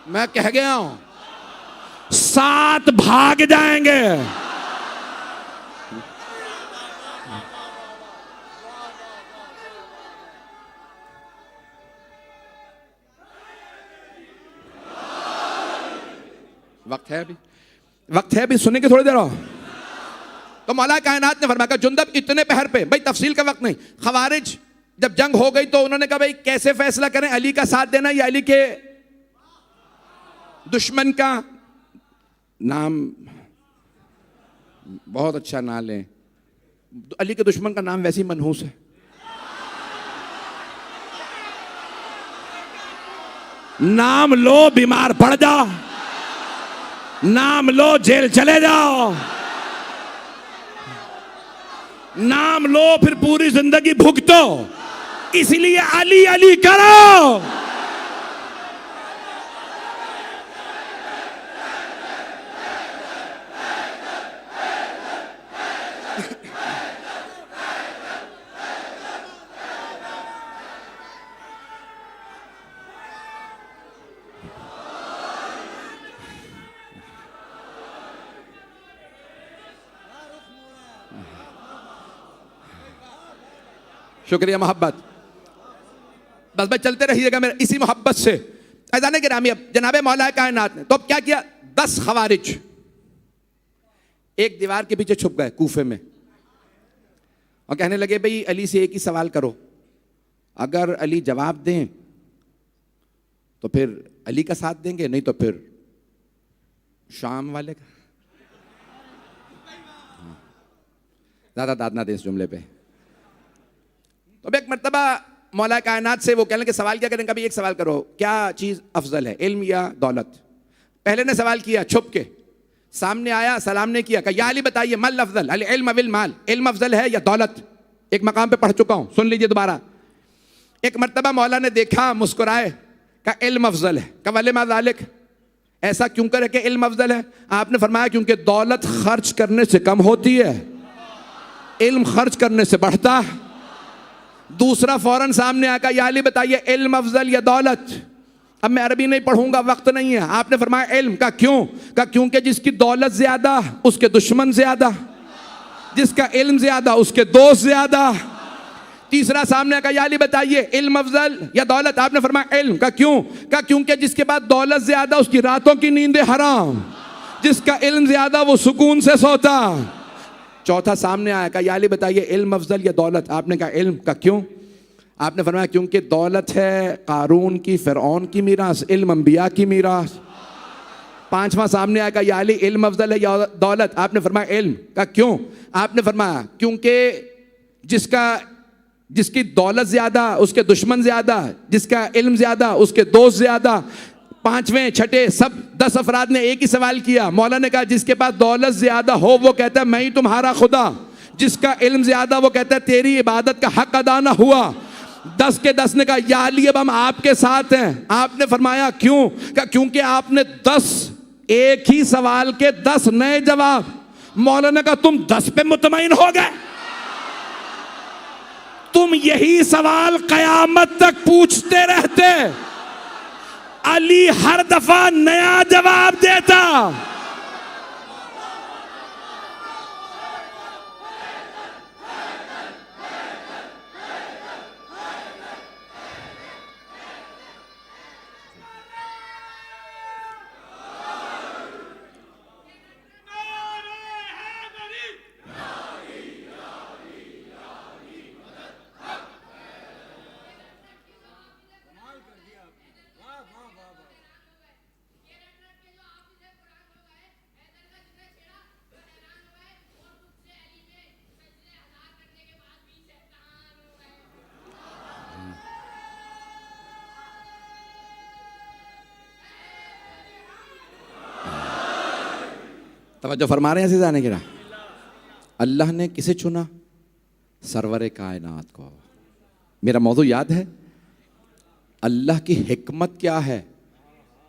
मैं कह गया हूं 7 भाग जाएंगे। वक्त है अभी सुनने के थोड़ी देर हो। तो मौला कायनात ने फरमाया जुंदब इतने पहर पे, भाई तफसील का वक्त नहीं। खवारिज जब जंग हो गई तो उन्होंने कहा भाई कैसे फैसला करें, अली का साथ देना या अली के दुश्मन का नाम। बहुत अच्छा ना लें, अली के दुश्मन का नाम वैसे ही मनहूस है। नाम लो बीमार पड़ जाओ, नाम लो जेल चले जाओ, नाम लो फिर पूरी जिंदगी भुगतो। इसलिए अली अली करो। शुक्रिया मोहब्बत, बस भाई चलते रहिएगा मेरे इसी मोहब्बत से। ऐज़ान गिरामी, अब जनाबे मौला कायनात ने तो अब क्या किया, 10 खवारिज एक दीवार के पीछे छुप गए कूफे में और कहने लगे भाई अली से एक ही सवाल करो, अगर अली जवाब दें तो फिर अली का साथ देंगे, नहीं तो फिर शाम वाले का। ज्यादा दाद ना दें इस जुमले पे। तो एक मर्तबा मौला कायनात से वो कहने लगे सवाल क्या करें, कभी एक सवाल करो, क्या चीज अफजल है, इल्म या दौलत। पहले ने सवाल किया छुप के, सामने आया, सलाम ने किया, कहा या अली बताइए मल अफजल, अल इल्म विल माल, इल्म अफजल है या दौलत। एक मकाम पे पढ़ चुका हूं, सुन लीजिए दोबारा। एक मर्तबा मौला ने देखा, मुस्कुराए, कहा इल्म अफजल है। कहा वले मा ज़ालिक, ऐसा क्यों करे कि इल्म अफजल है। आपने फरमाया क्योंकि दौलत खर्च करने से कम होती है, इल्म खर्च करने से बढ़ता है। दूसरा फौरन सामने आकर या अली बताइए इल्म अफजल या दौलत। अब मैं अरबी नहीं पढ़ूंगा, वक्त नहीं है। आपने फरमाया इल्म। का क्यों? का क्योंकि जिसकी दौलत ज्यादा उसके दुश्मन ज्यादा, जिसका इल्म ज्यादा उसके दोस्त ज्यादा। तीसरा सामने का या अली बताइए इल्म अफजल या दौलत। आपने फरमाया इल्म। का क्यों? का क्योंकि जिसके पास दौलत ज्यादा उसकी रातों की नींदें हराम, जिसका इल्म ज्यादा वो सुकून से सोता। चौथा सामने आया, का या अली बताइए इल्म अफजल या दौलत। आपने कहा इल्म। का क्यों? आपने फरमाया क्योंकि दौलत है कारून की, फिरौन की मीरास, इल्म अंबिया की मीरास। पांचवा सामने आया, या अली इल्म अफजल है या दौलत। आपने फरमाया इल्म। का क्यों? आपने फरमाया क्योंकि जिसकी दौलत ज्यादा उसके दुश्मन ज्यादा, जिसका इल्म ज्यादा उसके दोस्त ज्यादा। पांचवें छठे सब 10 अफराद ने एक ही सवाल किया। मौला ने कहा जिसके पास दौलत ज्यादा हो वो कहता है मैं ही तुम्हारा खुदा, जिसका इल्म ज्यादा वो कहता है तेरी इबादत का हक अदा ना हुआ। 10 के 10 ने कहा या अली अब हम आपके साथ हैं। आपने फरमाया क्यों? कहा क्योंकि आपने 10 एक ही सवाल के 10 नए जवाब। मौला ने कहा तुम 10 पे मुतमईन हो गए, तुम यही सवाल कयामत तक पूछते रहते, अली हर दफा नया जवाब देता। तवज्जो फरमा रहे हैं ऐसे जाने गिरा। अल्लाह ने किसे चुना? सरवरे कायनात को। मेरा मौजू याद है? अल्लाह की हिकमत क्या है?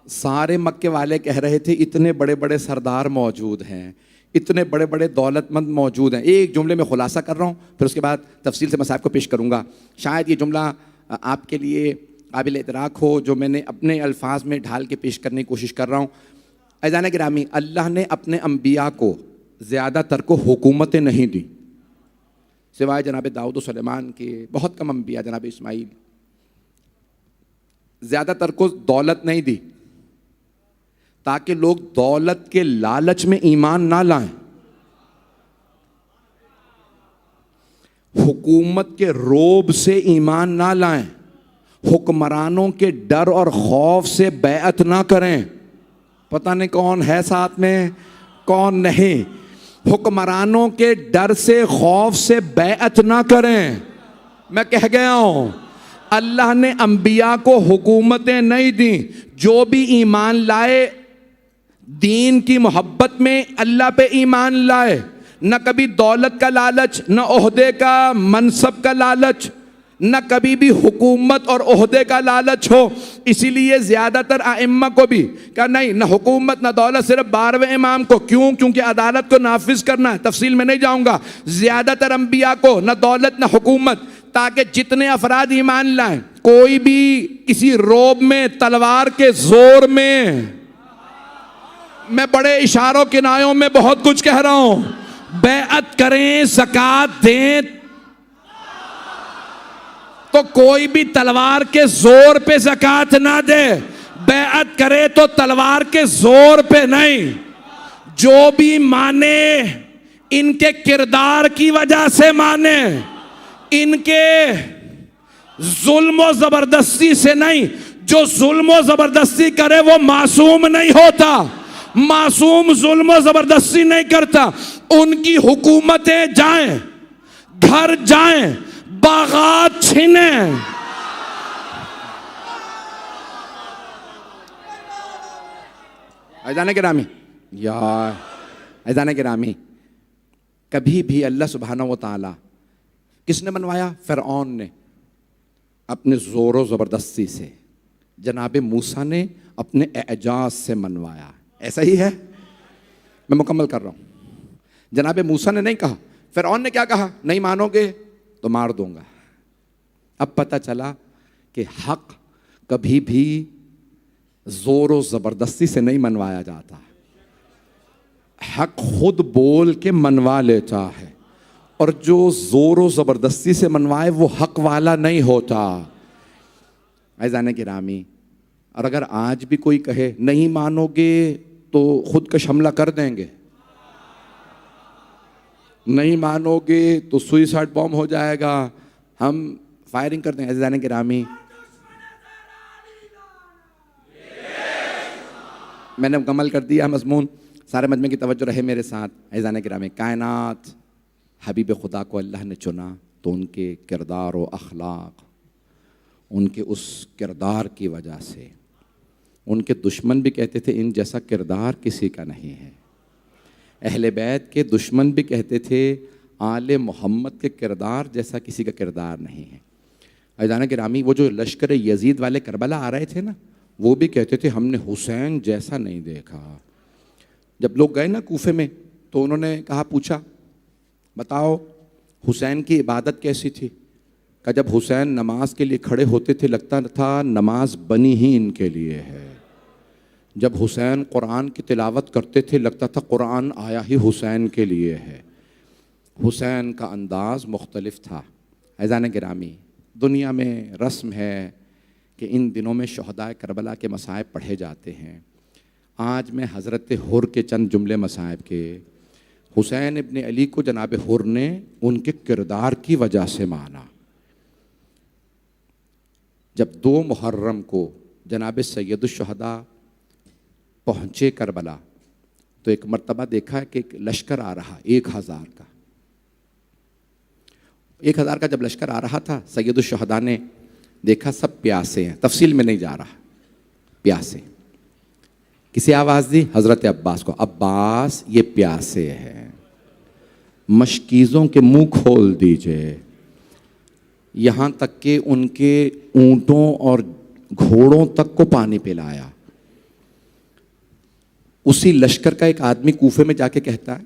सारे मक्के वाले कह रहे थे इतने बड़े बड़े सरदार मौजूद हैं, इतने बड़े बड़े दौलतमंद मौजूद हैं। एक जुमले में खुलासा कर रहा हूँ, फिर उसके बाद तफसील से मसाइब को पेश करूँगा। शायद ये जुमला आपके लिए काबिल इतराक हो जो मैंने अपने अल्फाज में ढाल के पेश करने की कोशिश कर रहा हूँ। ऐज़ान गिरामी, अल्लाह ने अपने अम्बिया को ज़्यादातर को हुकूमतें नहीं दी, सिवाय जनाब दाऊद सुलेमान के। बहुत कम अम्बिया, जनाब इस्माइल, ज़्यादातर को दौलत नहीं दी ताकि लोग दौलत के लालच में ईमान ना लाएं, हुकूमत के रोब से ईमान ना लाएं, हुक्मरानों के डर और खौफ से बैअत ना करें। पता नहीं कौन है साथ में कौन नहीं। हुक्मरानों के डर से खौफ से बैअत ना करें। मैं कह गया हूं, अल्लाह ने अंबिया को हुकूमतें नहीं दी। जो भी ईमान लाए दीन की मोहब्बत में अल्लाह पे ईमान लाए, न कभी दौलत का लालच, न ओहदे का मनसब का लालच, न कभी भी हुकूमत और ओहदे का लालच हो। इसीलिए ज्यादातर आइम्मा को भी कहा नहीं, न हुकूमत न दौलत, सिर्फ 12वें इमाम को। क्यों? क्योंकि अदालत को नाफिज करना है। तफसील में नहीं जाऊंगा। ज्यादातर अंबिया को न दौलत न हुकूमत, ताकि जितने अफराद ईमान लाएं कोई भी किसी रोब में, तलवार के जोर में, मैं बड़े इशारों किनायों में बहुत कुछ कह रहा हूं, बैअत करें, ज़कात दें, तो कोई भी तलवार के जोर पे ज़कात ना दे, बैअत करे तो तलवार के जोर पे नहीं। जो भी माने इनके किरदार की वजह से माने, इनके जुल्म और जबरदस्ती से नहीं। जो जुल्म और जबरदस्ती करे वो मासूम नहीं होता, मासूम जुल्म और जबरदस्ती नहीं करता। उनकी हुकूमतें जाएं, घर जाएं, बागात छीने, ऐजान गिरामी यार, ऐजान गिरामी, कभी भी अल्लाह सुब्हानहू व तआला किसने बनवाया? फिरऔन ने अपने जोर व ज़बरदस्ती से, जनाब मूसा ने अपने एजाज से मनवाया। ऐसा ही है, मैं मुकम्मल कर रहा हूँ। जनाब मूसा ने नहीं कहा, फिरऔन ने क्या कहा? नहीं मानोगे तो मार दूंगा। अब पता चला कि हक कभी भी जोर व ज़बरदस्ती से नहीं मनवाया जाता, हक खुद बोल के मनवा लेता है, और जो जोर व ज़बरदस्ती से मनवाए वो हक वाला नहीं होता। ऐज़ान गिरामी, और अगर आज भी कोई कहे नहीं मानोगे तो खुदकश हमला कर देंगे, नहीं मानोगे तो सुइसाइड बॉम्ब हो जाएगा, हम फायरिंग कर देंगे। ऐज़ान गिरामी, मैंने मुकम्मल कर दिया मज़मून, सारे मजमे की तवज्जो रहे मेरे साथ। ऐज़ान गिरामी, कायनात हबीब खुदा को अल्लाह ने चुना तो उनके किरदार व अखलाक, उनके उस किरदार की वजह से, उनके दुश्मन भी कहते थे इन जैसा किरदार किसी का नहीं है। अहले बैत के दुश्मन भी कहते थे आले मोहम्मद के किरदार जैसा किसी का किरदार नहीं है। ऐज़ान गिरामी, वो जो लश्कर यजीद वाले करबला आ रहे थे ना, वो भी कहते थे हमने हुसैन जैसा नहीं देखा। जब लोग गए ना कूफे में तो उन्होंने कहा, पूछा बताओ हुसैन की इबादत कैसी थी? कि जब हुसैन नमाज के लिए खड़े होते थे लगता था नमाज बनी ही इनके लिए है। जब हुसैन कुरान की तिलावत करते थे लगता था कुरान आया ही हुसैन के लिए है। हुसैन का अंदाज़ मुख्तलिफ था। ऐज़ान गिरामी, दुनिया में रस्म है कि इन दिनों में शहदाए करबला के मसाइब पढ़े जाते हैं। आज मैं हज़रत हुर के चंद जुमले मसाइब के, हुसैन इब्ने अली को जनाब हुर ने उनके किरदार की वजह से माना। जब 2 मुहर्रम को जनाब सैयदुश्शहदा पहुँचे करबला तो एक मर्तबा देखा कि एक लश्कर आ रहा 1000 का। 1000 का जब लश्कर आ रहा था, सैयदुश्शहदा ने देखा सब प्यासे हैं, तफसील में नहीं जा रहा, प्यासे। किसे आवाज़ दी? हज़रत अब्बास को, अब्बास ये प्यासे हैं, मशकीज़ों के मुंह खोल दीजिए। यहाँ तक कि उनके ऊँटों और घोड़ों तक को पानी पिलाया। उसी लश्कर का एक आदमी कूफे में जाके कहता है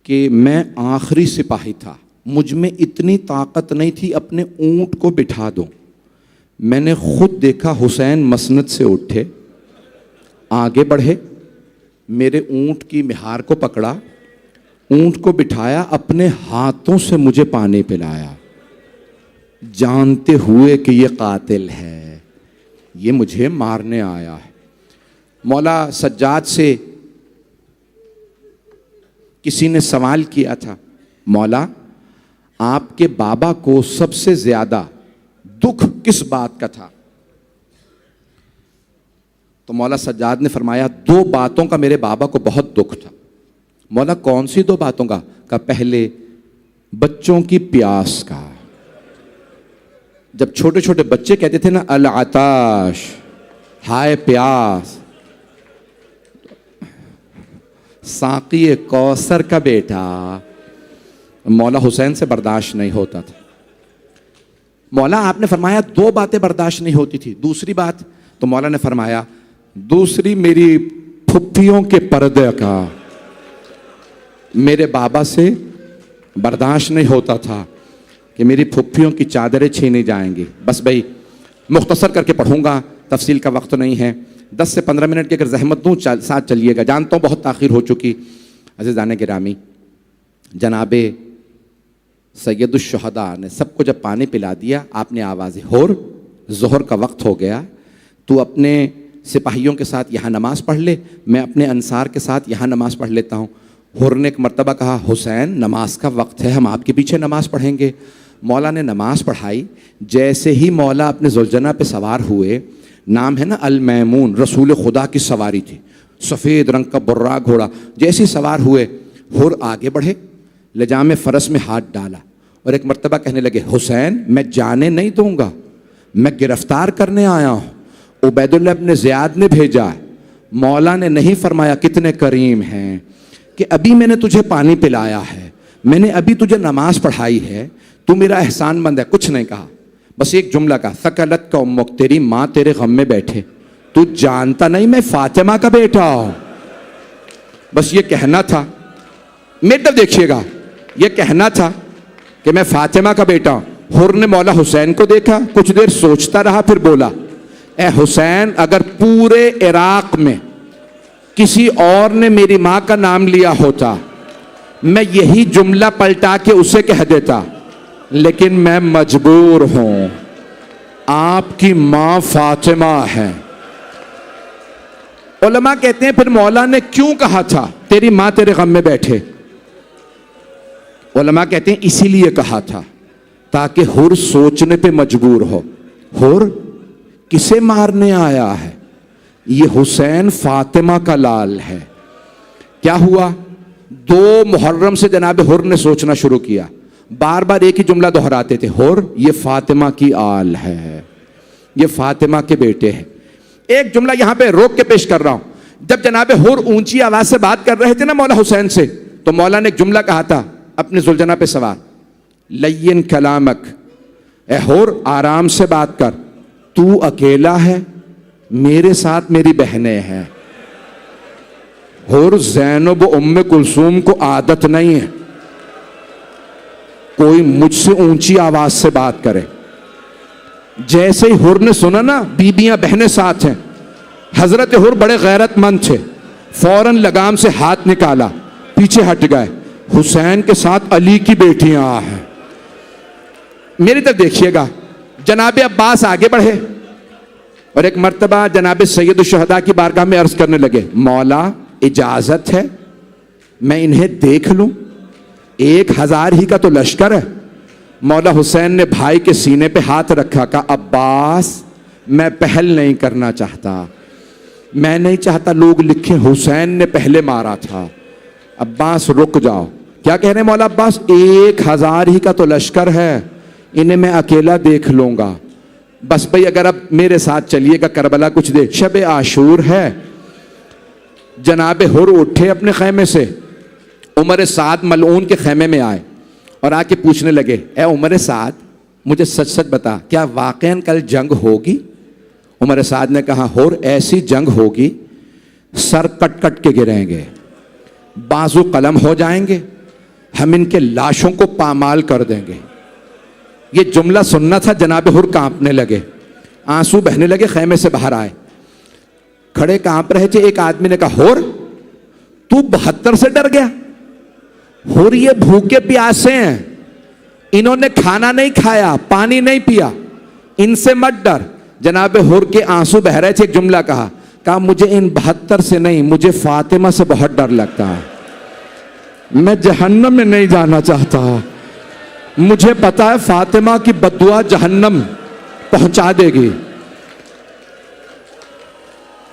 कि मैं आखिरी सिपाही था, मुझ में इतनी ताकत नहीं थी अपने ऊँट को बिठा दूं। मैंने खुद देखा हुसैन मसनद से उठे, आगे बढ़े, मेरे ऊँट की मिहार को पकड़ा, ऊँट को बिठाया, अपने हाथों से मुझे पानी पिलाया, जानते हुए कि ये कातिल है, ये मुझे मारने आया है। मौला सज्जाद से किसी ने सवाल किया था, मौला आपके बाबा को सबसे ज्यादा दुख किस बात का था? तो मौला सज्जाद ने फरमाया 2 बातों का मेरे बाबा को बहुत दुख था। मौला कौन सी 2 बातों का? पहले बच्चों की प्यास का। जब छोटे छोटे बच्चे कहते थे ना अल आताश, हाय प्यास, साकी कौसर का बेटा, मौला हुसैन से बर्दाश्त नहीं होता था। मौला आपने फरमाया 2 बातें बर्दाश्त नहीं होती थी। दूसरी बात, तो मौला ने फरमाया दूसरी मेरी फुफ्फियों के पर्दे का, मेरे बाबा से बर्दाश्त नहीं होता था कि मेरी फुफ्फियों की चादरें छीनी जाएंगी। बस भाई मुख्तसर करके पढ़ूंगा, तफसील का वक्त नहीं है। 10 से 15 मिनट की अगर जहमत दूँ साथ चलिएगा, जानता हूँ बहुत ताख़ीर हो चुकी। अज़ीज़ान गिरामी, जनाबे सैयदुश्शुहदा ने सबको जब पानी पिला दिया, आपने आवाज़ होर, ज़ोहर का वक्त हो गया, तू अपने सिपाहियों के साथ यहाँ नमाज पढ़ ले, मैं अपने अंसार के साथ यहाँ नमाज पढ़ लेता हूँ। हुर ने एक मर्तबा कहा, हुसैन नमाज का वक्त है, हम आपके पीछे नमाज पढ़ेंगे। मौला ने नमाज पढ़ाई। जैसे ही मौला अपने जुलझना पे सवार हुए, नाम है ना अल मैमून, रसूल खुदा की सवारी थी, सफ़ेद रंग का बुर्रा घोड़ा, जैसे ही सवार हुए हुर आगे बढ़े, लजाम फ़रस में हाथ डाला और एक मर्तबा कहने लगे, हुसैन मैं जाने नहीं दूंगा, मैं गिरफ्तार करने आया हूँ, उबैदुल्लाह इब्न ज़ियाद ने भेजा है। मौला ने नहीं फरमाया कितने करीम हैं कि अभी मैंने तुझे पानी पिलाया है, मैंने अभी तुझे नमाज पढ़ाई है, तू मेरा एहसानमंद है, कुछ नहीं कहा। बस एक जुमला कहा, सकलत का उम्मुक, तेरी माँ तेरे गम में बैठे, तू जानता नहीं मैं फातिमा का बेटा हूं। बस ये कहना था, मेरे तरफ देखिएगा, ये कहना था कि मैं फातिमा का बेटा हूं। हुर ने मौला हुसैन को देखा, कुछ देर सोचता रहा, फिर बोला, ए हुसैन, अगर पूरे इराक में किसी और ने मेरी माँ का नाम लिया होता, मैं यही जुमला पलटा के उसे कह देता, लेकिन मैं मजबूर हूं, आपकी माँ फातिमा है। उलमा कहते हैं फिर मौला ने क्यों कहा था तेरी माँ तेरे गम में बैठे? उलमा कहते हैं इसीलिए कहा था ताकि हुर सोचने पे मजबूर हो, हुर किसे मारने आया है? ये हुसैन फातिमा का लाल है। क्या हुआ? 2 मुहर्रम से जनाब हुर ने सोचना शुरू किया, बार बार एक ही जुमला दोहराते थे, हुर ये फातिमा की आल है, ये फातिमा के बेटे हैं। एक जुमला यहां पे रोक के पेश कर रहा हूं। जब जनाब हुर ऊंची आवाज से बात कर रहे थे ना मौला हुसैन से, तो मौला ने एक जुमला कहा था अपने जुलझना पे सवार, लय्यन कलामक, ए हुर आराम से बात कर, तू अकेला है, मेरे साथ मेरी बहनें हैं। हुर ज़ैनब उम्मे कुलसूम को आदत नहीं है कोई मुझसे ऊंची आवाज से बात करे। जैसे ही हुर ने सुना ना बीबियां बहनें साथ हैं, हजरत हुर बड़े गैरतमंद थे, फौरन लगाम से हाथ निकाला, पीछे हट गए। हुसैन के साथ अली की बेटियां हैं। मेरी तरफ देखिएगा, जनाब अब्बास आगे बढ़े और एक मर्तबा जनाब सैयदुश्शुहदा की बारगाह में अर्ज करने लगे, मौला इजाजत है मैं इन्हें देख लूं? 1000 ही का तो लश्कर है। मौला हुसैन ने भाई के सीने पे हाथ रखा, कहा अब्बास मैं पहल नहीं करना चाहता, मैं नहीं चाहता लोग लिखें हुसैन ने पहले मारा था। अब्बास रुक जाओ। क्या कह रहे हैं मौला अब्बास? 1000 ही का तो लश्कर है, इन्हें मैं अकेला देख लूंगा। बस भाई अगर अब मेरे साथ चलिएगा करबला कुछ देर, शब आशूर है। जनाब हुर उठे अपने खैमे से, उमर साद मलऊन के खैमे में आए और आके पूछने लगे, ए उमर साद मुझे सच सच बता, क्या वाकईन कल जंग होगी? उमर साद ने कहा, हुर ऐसी जंग होगी सर कट कट के गिरेंगे, बाजू कलम हो जाएंगे, हम इनके लाशों को पामाल कर देंगे। ये जुमला सुनना था, जनाब हुर कांपने लगे, आंसू बहने लगे, खैमे से बाहर आए, खड़े कांप रहे थे। एक आदमी ने कहा, हुर तू 72 से डर गया? हुर ये भूखे प्यासे हैं, इन्होंने खाना नहीं खाया, पानी नहीं पिया, इनसे मत डर। जनाब हुर के आंसू बह रहे थे। एक जुमला कहा मुझे इन 72 से नहीं, मुझे फातिमा से बहुत डर लगता है, मैं जहन्नम में नहीं जाना चाहता, मुझे पता है फातिमा की बद्दुआ जहन्नम पहुंचा देगी।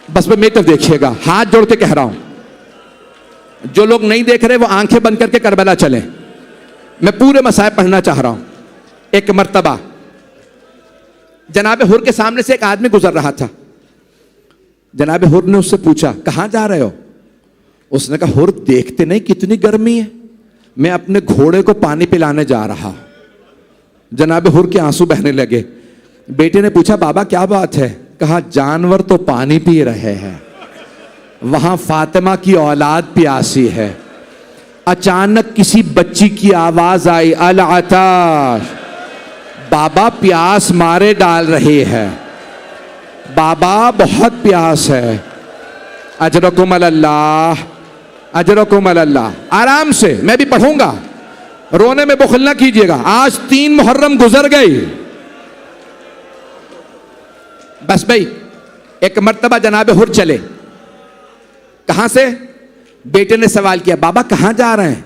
बस मेरी तरफ देखिएगा, हाथ जोड़ के कह रहा हूं, जो लोग नहीं देख रहे वो आंखें बंद करके करबला चलें, मैं पूरे मसाइब पढ़ना चाह रहा हूं। एक मर्तबा जनाब हुर के सामने से एक आदमी गुजर रहा था। जनाब हुर ने उससे पूछा, कहां जा रहे हो? उसने कहा, हुर देखते नहीं कितनी गर्मी है, मैं अपने घोड़े को पानी पिलाने जा रहा। जनाब हुर के आंसू बहने लगे। बेटे ने पूछा, बाबा क्या बात है? कहा, जानवर तो पानी पी रहे हैं, वहां फातिमा की औलाद प्यासी है। अचानक किसी बच्ची की आवाज आई, अल आताश, बाबा प्यास मारे डाल रही है, बाबा बहुत प्यास है। अजरकुम अल्लाह, अजरकुम अल्लाह। आराम से, मैं भी पढ़ूंगा। रोने में बुखल ना कीजिएगा। आज 3 मुहर्रम गुजर गई। बस भाई, एक मर्तबा जनाबे हुर चले। कहां से? बेटे ने सवाल किया, बाबा कहां जा रहे हैं?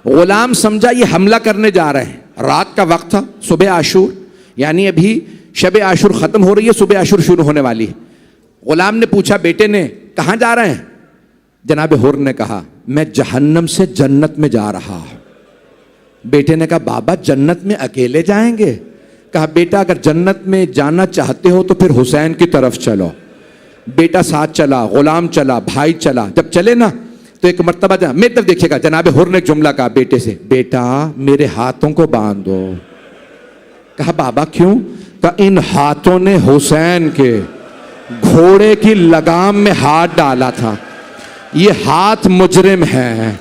गुलाम समझा ये हमला करने जा रहे हैं। रात का वक्त था, सुबह आशूर, यानी अभी शब आशूर खत्म हो रही है, सुबह आशूर शुरू होने वाली है। गुलाम ने पूछा बेटे ने, कहां जा रहे हैं? जनाब हुर ने कहा, मैं जहन्नम से जन्नत में जा रहा हूं। बेटे ने कहा, बाबा जन्नत में अकेले जाएंगे? कहा, बेटा अगर जन्नत में जाना चाहते हो तो फिर हुसैन की तरफ चलो। बेटा साथ चला, गुलाम चला, भाई चला। जब चले ना तो एक मर्तबा मेरी तरफ देखिएगा, जनाब हुर ने एक जुमला कहा बेटे से, बेटा मेरे हाथों को बांध दो। कहा, बाबा क्यों? कहा, इन हाथों ने हुसैन के घोड़े की लगाम में हाथ डाला था, ये हाथ मुजरिम है।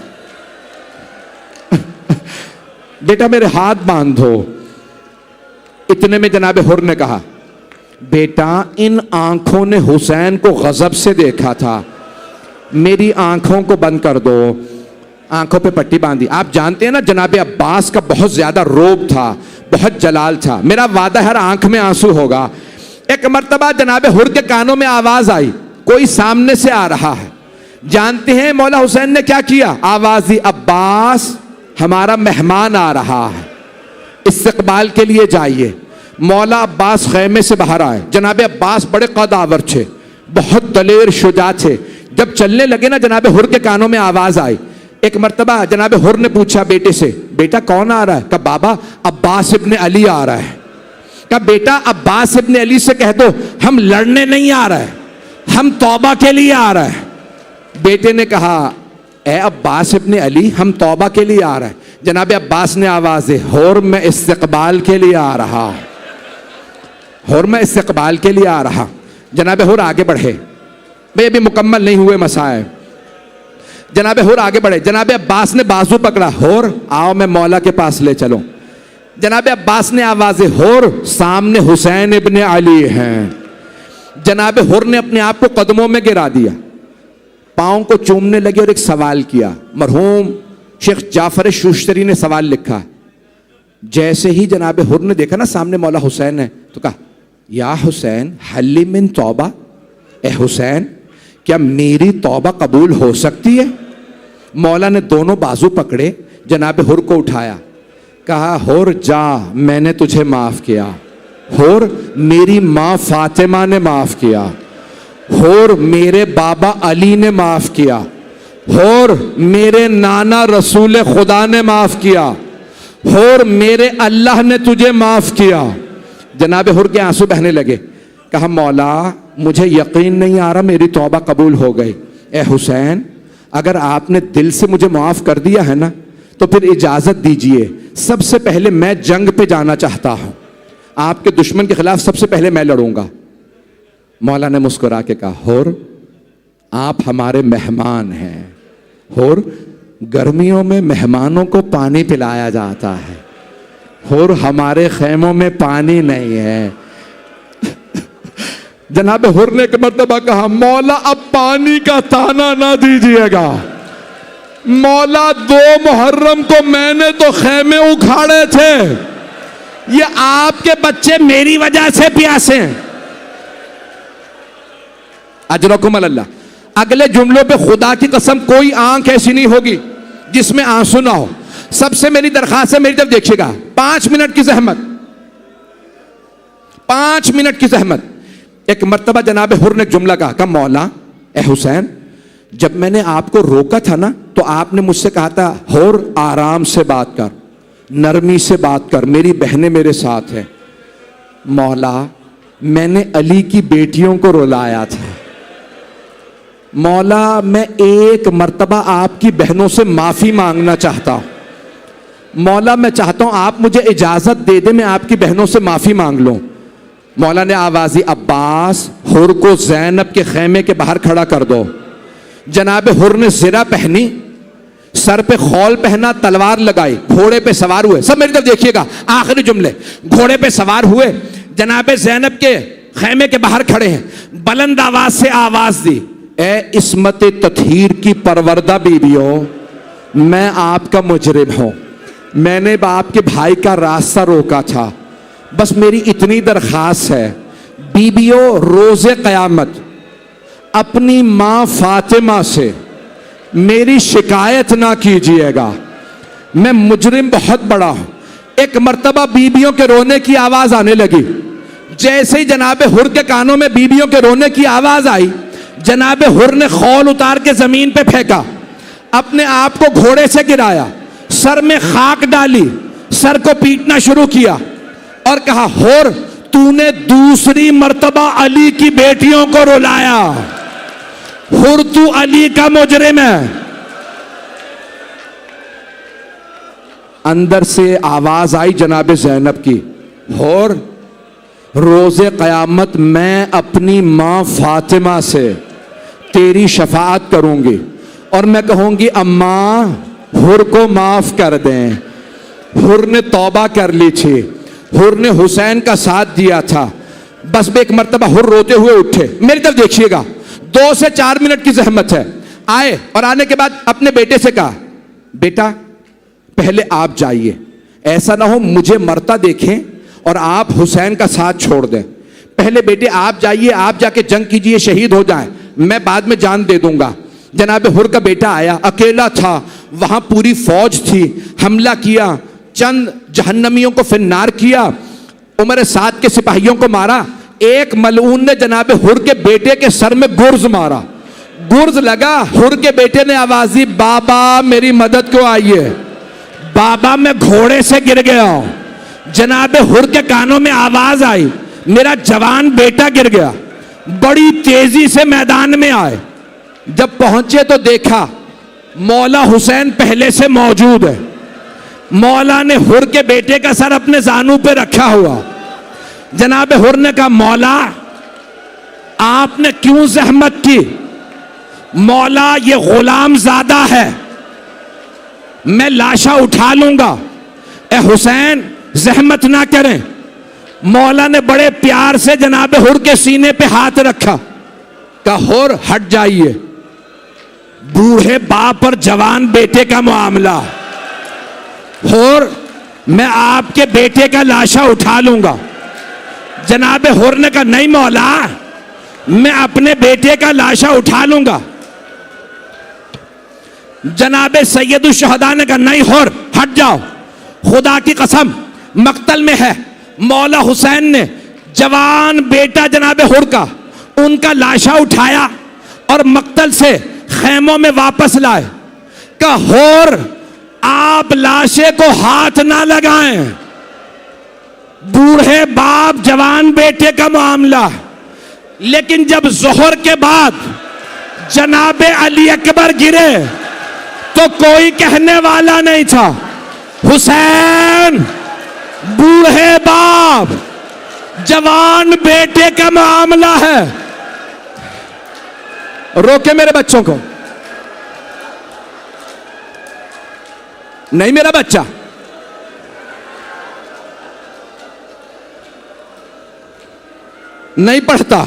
बेटा मेरे हाथ बांध दो। इतने में जनाब हुर ने कहा, बेटा इन आंखों ने हुसैन को गजब से देखा था, मेरी आंखों को बंद कर दो। आंखों पे पट्टी बांधी। आप जानते हैं ना जनाब अब्बास का बहुत ज्यादा रोब था, बहुत जलाल था। मेरा वादा हर आंख में आंसू होगा। एक मर्तबा जनाब हुर के कानों में आवाज आई, कोई सामने से आ रहा है। जानते हैं मौला हुसैन ने क्या किया? आवाज दी, अब्बास हमारा मेहमान आ रहा है, इस्तकबाल के लिए जाइए। मौला अब्बास खैमे से बाहर आए। जनाब अब्बास बड़े कदावर थे, बहुत दलेर शुजा थे। जब चलने लगे ना, जनाब हुर के कानों में आवाज आई। एक मर्तबा जनाब हुर ने पूछा बेटे से, बेटा कौन आ रहा है? कहा, बाबा अब्बास इब्ने अली आ रहा है। कहा, बेटा अब्बास इब्ने अली से कह दो हम लड़ने नहीं आ रहे, हम तौबा के लिए आ रहे हैं। बेटे ने कहा, ए अब्बास इब्ने अली, हम तौबा के लिए आ रहे हैं। जनाब अब्बास ने आवाज दी, हुर मैं इस्तकबाल के लिए आ रहा, हुर मैं इस्तकबाल के लिए आ रहा। जनाब हुर आगे बढ़े। भाई अभी मुकम्मल नहीं हुए मसाए। जनाब हुर आगे बढ़े। जनाब अब्बास ने बाजू पकड़ा, हुर आओ मैं मौला के पास ले चलो। जनाब अब्बास ने आवाज दी, हुर सामने हुसैन इब्ने अली हैं। जनाब हुर ने अपने आप को कदमों में गिरा दिया, पाँव को चूमने लगे और एक सवाल किया। मरहूम शेख जाफर शुश्तरी ने सवाल लिखा। जैसे ही जनाब हुर ने देखा ना सामने मौला हुसैन है, तो कहा, या हुसैन हल्ली मिन तौबा, ए हुसैन क्या मेरी तौबा कबूल हो सकती है? मौला ने दोनों बाजू पकड़े, जनाब हुर को उठाया, कहा, हुर जा मैंने तुझे माफ किया। हुर मेरी माँ फातिमा ने माफ किया। हुर मेरे बाबा अली ने माफ किया। हुर मेरे नाना रसूल खुदा ने माफ किया। हुर मेरे अल्लाह ने तुझे माफ किया। जनाब हुर के आंसू बहने लगे। कहा, मौला मुझे यकीन नहीं आ रहा मेरी तौबा कबूल हो गई। ए हुसैन अगर आपने दिल से मुझे माफ कर दिया है ना, तो फिर इजाजत दीजिए, सबसे पहले मैं जंग पे जाना चाहता हूं, आपके दुश्मन के खिलाफ सबसे पहले मैं लड़ूंगा। मौला ने मुस्कुरा के कहा, हुर आप हमारे मेहमान हैं। हुर गर्मियों में मेहमानों को पानी पिलाया जाता है, हुर हमारे खेमों में पानी नहीं है। जनाब हुर ने एक मर्तबा कहा, मौला अब पानी का ताना ना दीजिएगा। मौला 2 मुहर्रम को मैंने तो खेमे उखाड़े थे, ये आपके बच्चे मेरी वजह से प्यासे हैं। अजरकुम अल्लाह। अगले जुमलों पे खुदा की कसम कोई आंख ऐसी नहीं होगी जिसमें आंसू ना हो। सबसे मेरी दरखास्त है, मेरी तरफ देखिएगा, 5 मिनट की जहमत, 5 मिनट की जहमत। एक मर्तबा जनाब हुर ने जुमला कहा, मौला ए हुसैन जब मैंने आपको रोका था ना, तो आपने मुझसे कहा था, हुर आराम से बात कर, नरमी से बात कर, मेरी बहनें मेरे साथ हैं। मौला मैंने अली की बेटियों को रुलाया था। मौला मैं एक मर्तबा आपकी बहनों से माफी मांगना चाहता हूं। मौला मैं चाहता हूं आप मुझे इजाजत दे दे, मैं आपकी बहनों से माफी मांग लूं। मौला ने आवाज दी, अब्बास हुर को ज़ैनब के खेमे के बाहर खड़ा कर दो। जनाब हुर ने ज़िरा पहनी, सर पे खौल पहना, तलवार लगाई, घोड़े पे सवार हुए। सब मेरी तरफ देखिएगा, आखिरी जुमले। घोड़े पे सवार हुए, जनाब ज़ैनब के खेमे के बाहर खड़े हैं। बुलंद आवाज से आवाज दी, ए इस्मत ततहीर की परवरदा बीबियों, मैं आपका मुजरिम हूं, मैंने आपके भाई का रास्ता रोका था। बस मेरी इतनी दरख्वास्त है, बीबियों, रोज़े क़यामत अपनी माँ फातिमा से मेरी शिकायत ना कीजिएगा। मैं मुजरिम बहुत बड़ा हूं। एक मर्तबा बीबियों के रोने की आवाज आने लगी। जैसे ही जनाब हुर के कानों में बीबियों के रोने की आवाज आई, जनाब हुर ने खौल उतार के जमीन पे फेंका, अपने आप को घोड़े से गिराया, सर में खाक डाली, सर को पीटना शुरू किया और कहा, हुर तूने दूसरी मर्तबा अली की बेटियों को रुलाया। हुर तू अली का मुजरिम है। अंदर से आवाज आई जनाब ज़ैनब की, हुर रोज़े क़यामत मैं अपनी माँ फातिमा से तेरी शफाअत करूंगी और मैं कहूंगी, अम्मा हुर को माफ कर दें। हुर ने तौबा कर ली थी, हुर ने हुसैन का साथ दिया था। बस एक मर्तबा हुर रोते हुए उठे, मेरी तरफ देखिएगा, 2 से 4 मिनट की जहमत है। आए और आने के बाद अपने बेटे से कहा, बेटा पहले आप जाइए, ऐसा ना हो मुझे मरता देखें और आप हुसैन का साथ छोड़ दें। पहले बेटे आप जाइए, आप जाके जंग कीजिए, शहीद हो जाएं, मैं बाद में जान दे दूंगा। जनाब हुर का बेटा आया, अकेला था, वहां पूरी फौज थी, हमला किया, चंद जहन्नमियों को फिन्नार किया, उमर साद के सिपाहियों को मारा। एक मलऊन ने जनाब हुर के बेटे के सर में गुर्ज मारा, गुर्ज लगा। हुर के बेटे ने आवाज दी, बाबा मेरी मदद को आइए। बाबा मैं घोड़े से गिर गया हूं। जनाब हुर के कानों में आवाज आई, मेरा जवान बेटा गिर गया। बड़ी तेजी से मैदान में आए, जब पहुंचे तो देखा मौला हुसैन पहले से मौजूद है। मौला ने हुर के बेटे का सर अपने जानू पे रखा हुआ। जनाब हुर ने कहा, मौला आपने क्यों जहमत की? मौला ये गुलाम ज़ादा है, मैं लाशा उठा लूंगा। ए हुसैन जहमत ना करें। मौला ने बड़े प्यार से जनाब हुर के सीने पे हाथ रखा, कहा हुर हट जाइए, बूढ़े बाप और जवान बेटे का मामला। हुर मैं आपके बेटे का लाशा उठा लूंगा। जनाब हुर ने कहा, नहीं मौला मैं अपने बेटे का लाशा उठा लूंगा। जनाब सैयदुल शहदा ने कहा, नहीं हुर हट जाओ, खुदा की कसम मक्तल में है। मौला हुसैन ने जवान बेटा जनाब हुर का उनका लाशा उठाया और मक्तल से खेमों में वापस लाए। कहा हुर आप लाशे को हाथ ना लगाएं, बूढ़े बाप जवान बेटे का मामला। लेकिन जब जोहर के बाद जनाब अली अकबर गिरे तो कोई कहने वाला नहीं था, हुसैन बूढ़े बाप जवान बेटे का मामला है। रोके मेरे बच्चों को, नहीं मेरा बच्चा, नहीं पढ़ता।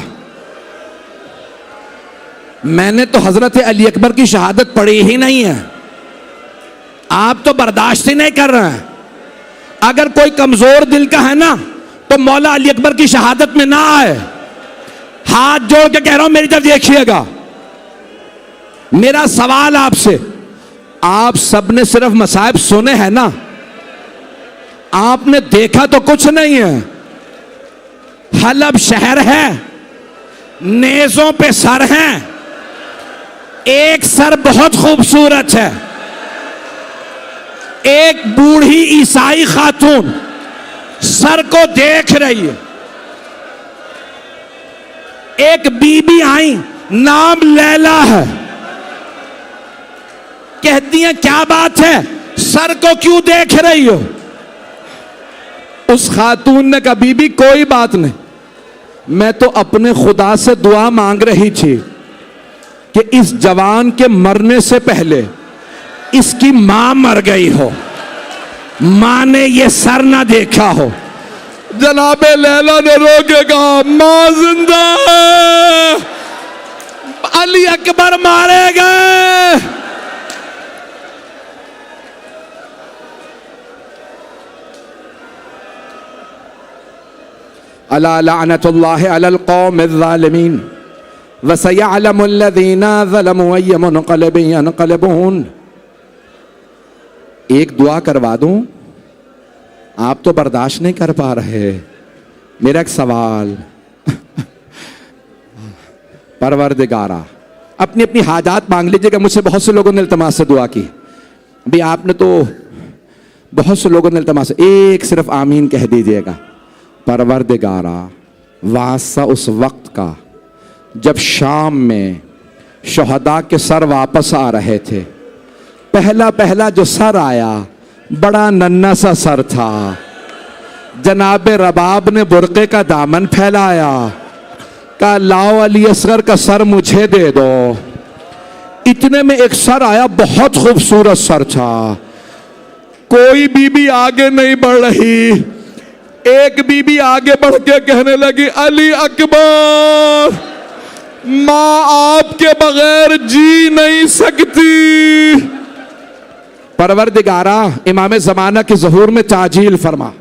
मैंने तो हजरत अली अकबर की शहादत पढ़ी ही नहीं है, आप तो बर्दाश्त ही नहीं कर रहे हैं। अगर कोई कमजोर दिल का है ना तो मौला अली अकबर की शहादत में ना आए। हाथ जोड़ के कह रहा हूं, मेरी तरफ देखिएगा। मेरा सवाल आपसे, आप सबने सिर्फ मसाइब सुने हैं ना, आपने देखा तो कुछ नहीं है। हलब शहर है, नेज़ों पे सर हैं, एक सर बहुत खूबसूरत है, एक बूढ़ी ईसाई खातून सर को देख रही है। एक बीबी आई, नाम लैला है, कहती है क्या बात है, सर को क्यों देख रही हो? उस खातून ने कहा, बीबी कोई बात नहीं, मैं तो अपने खुदा से दुआ मांग रही थी कि इस जवान के मरने से पहले इसकी मां मर गई हो, मां ने ये सर ना देखा हो। जनाबे लैला ने रोके कहा, मां जिंदा है, अली अकबर मारे गए। अला लअनतुल्लाहि अलल कौमिज़्ज़ालिमीन व सयअलमुल्लज़ीना ज़लमू अय्य मुनक़लिबिन यनक़लिबून। एक दुआ करवा दूं, आप तो बर्दाश्त नहीं कर पा रहे। मेरा एक सवाल, परवरदिगारा, अपनी अपनी हाजात मांग लीजिएगा। मुझसे बहुत से लोगों ने इल्तमास से दुआ की, अभी आपने तो बहुत से लोगों ने इल्तमास से, एक सिर्फ आमीन कह दीजिएगा। परवरदिगारा, वास्ता उस वक्त का जब शाम में शहदा के सर वापस आ रहे थे, पहला पहला जो सर आया बड़ा नन्हा सा सर था। जनाब रबाब ने बुरके का दामन फैलाया, कहा लाओ अली असगर का सर मुझे दे दो। इतने में एक सर आया, बहुत खूबसूरत सर था। कोई बीबी आगे नहीं बढ़ रही, एक बीबी आगे बढ़ के कहने लगी अली अकबर, मां आपके बगैर जी नहीं सकती। परवरदिगारा, इमाम ज़माना के ज़हूर में ताजील फरमा,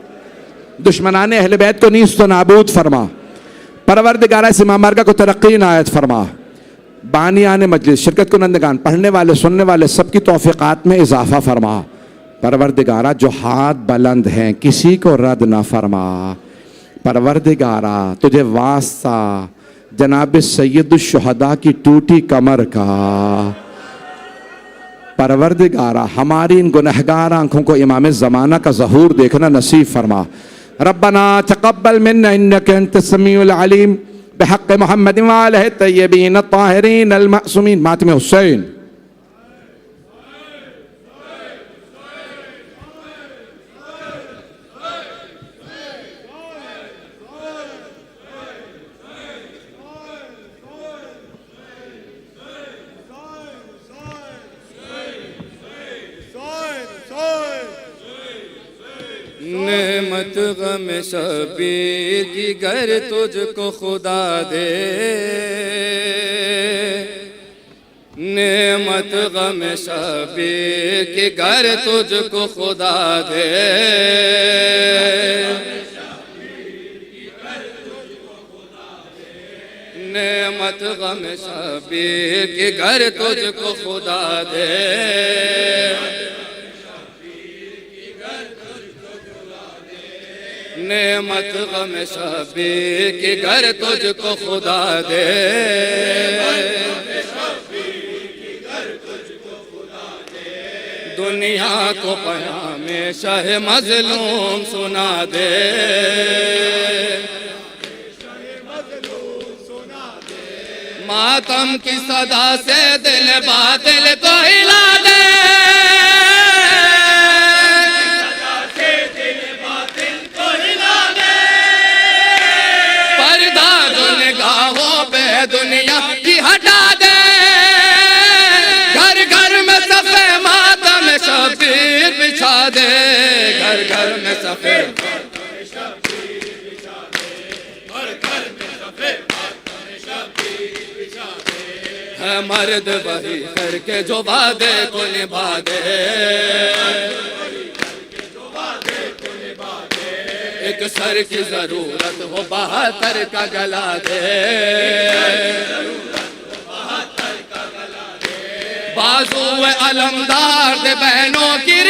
दुश्मनाने अहले बैत को नीस्त व नाबूद फरमा। परवरदिगारा, इस इमाम मार्का को तरक्की इनायत फरमा। बानियाने मजलिस, शिरकत कुनंदगान, पढ़ने वाले सुनने वाले सबकी तौफीकात में इजाफा फरमा। परवरदिगारा, जो हाथ बुलंद हैं किसी को रद्द ना फरमा। परवरदिगारा, तुझे वास्ता जनाब सैयदुश शुहदा की टूटी कमर का। परवरदिगारा, हमारी इन गुनहगार आंखों को इमाम ज़माना का ज़हूर देखना नसीब फरमा। रब्बना तक़ब्बल मिन्ना इन्नका अंतस समीउल अलीम बिहक़्क़ि मुहम्मद व आलिहि तय्यबीन अत्ताहिरीन अल मासूमीन। मातम हुसैन। नेमत गम शबीर की गर तुझको खुदा दे, नेमत गम शबीर की गर तुझको खुदा दे। नेमत गम शबीर की गर तुझको खुदा दे। नेमत गम शबीर की घर तुझको खुदा दे। दुनिया को पयामे शाह मजलूम सुना दे। मातम की सदा से दिल बातिल को हिला दे। दुनिया की हटा दे, घर घर में सफे मातम शबीर बिछा दे। घर घर में सफे है मर्द वही करके जो वादे को निभा दे। एक सर की जरूरत हो 72 का गला दे। बाजू अलमदार दे बहनों की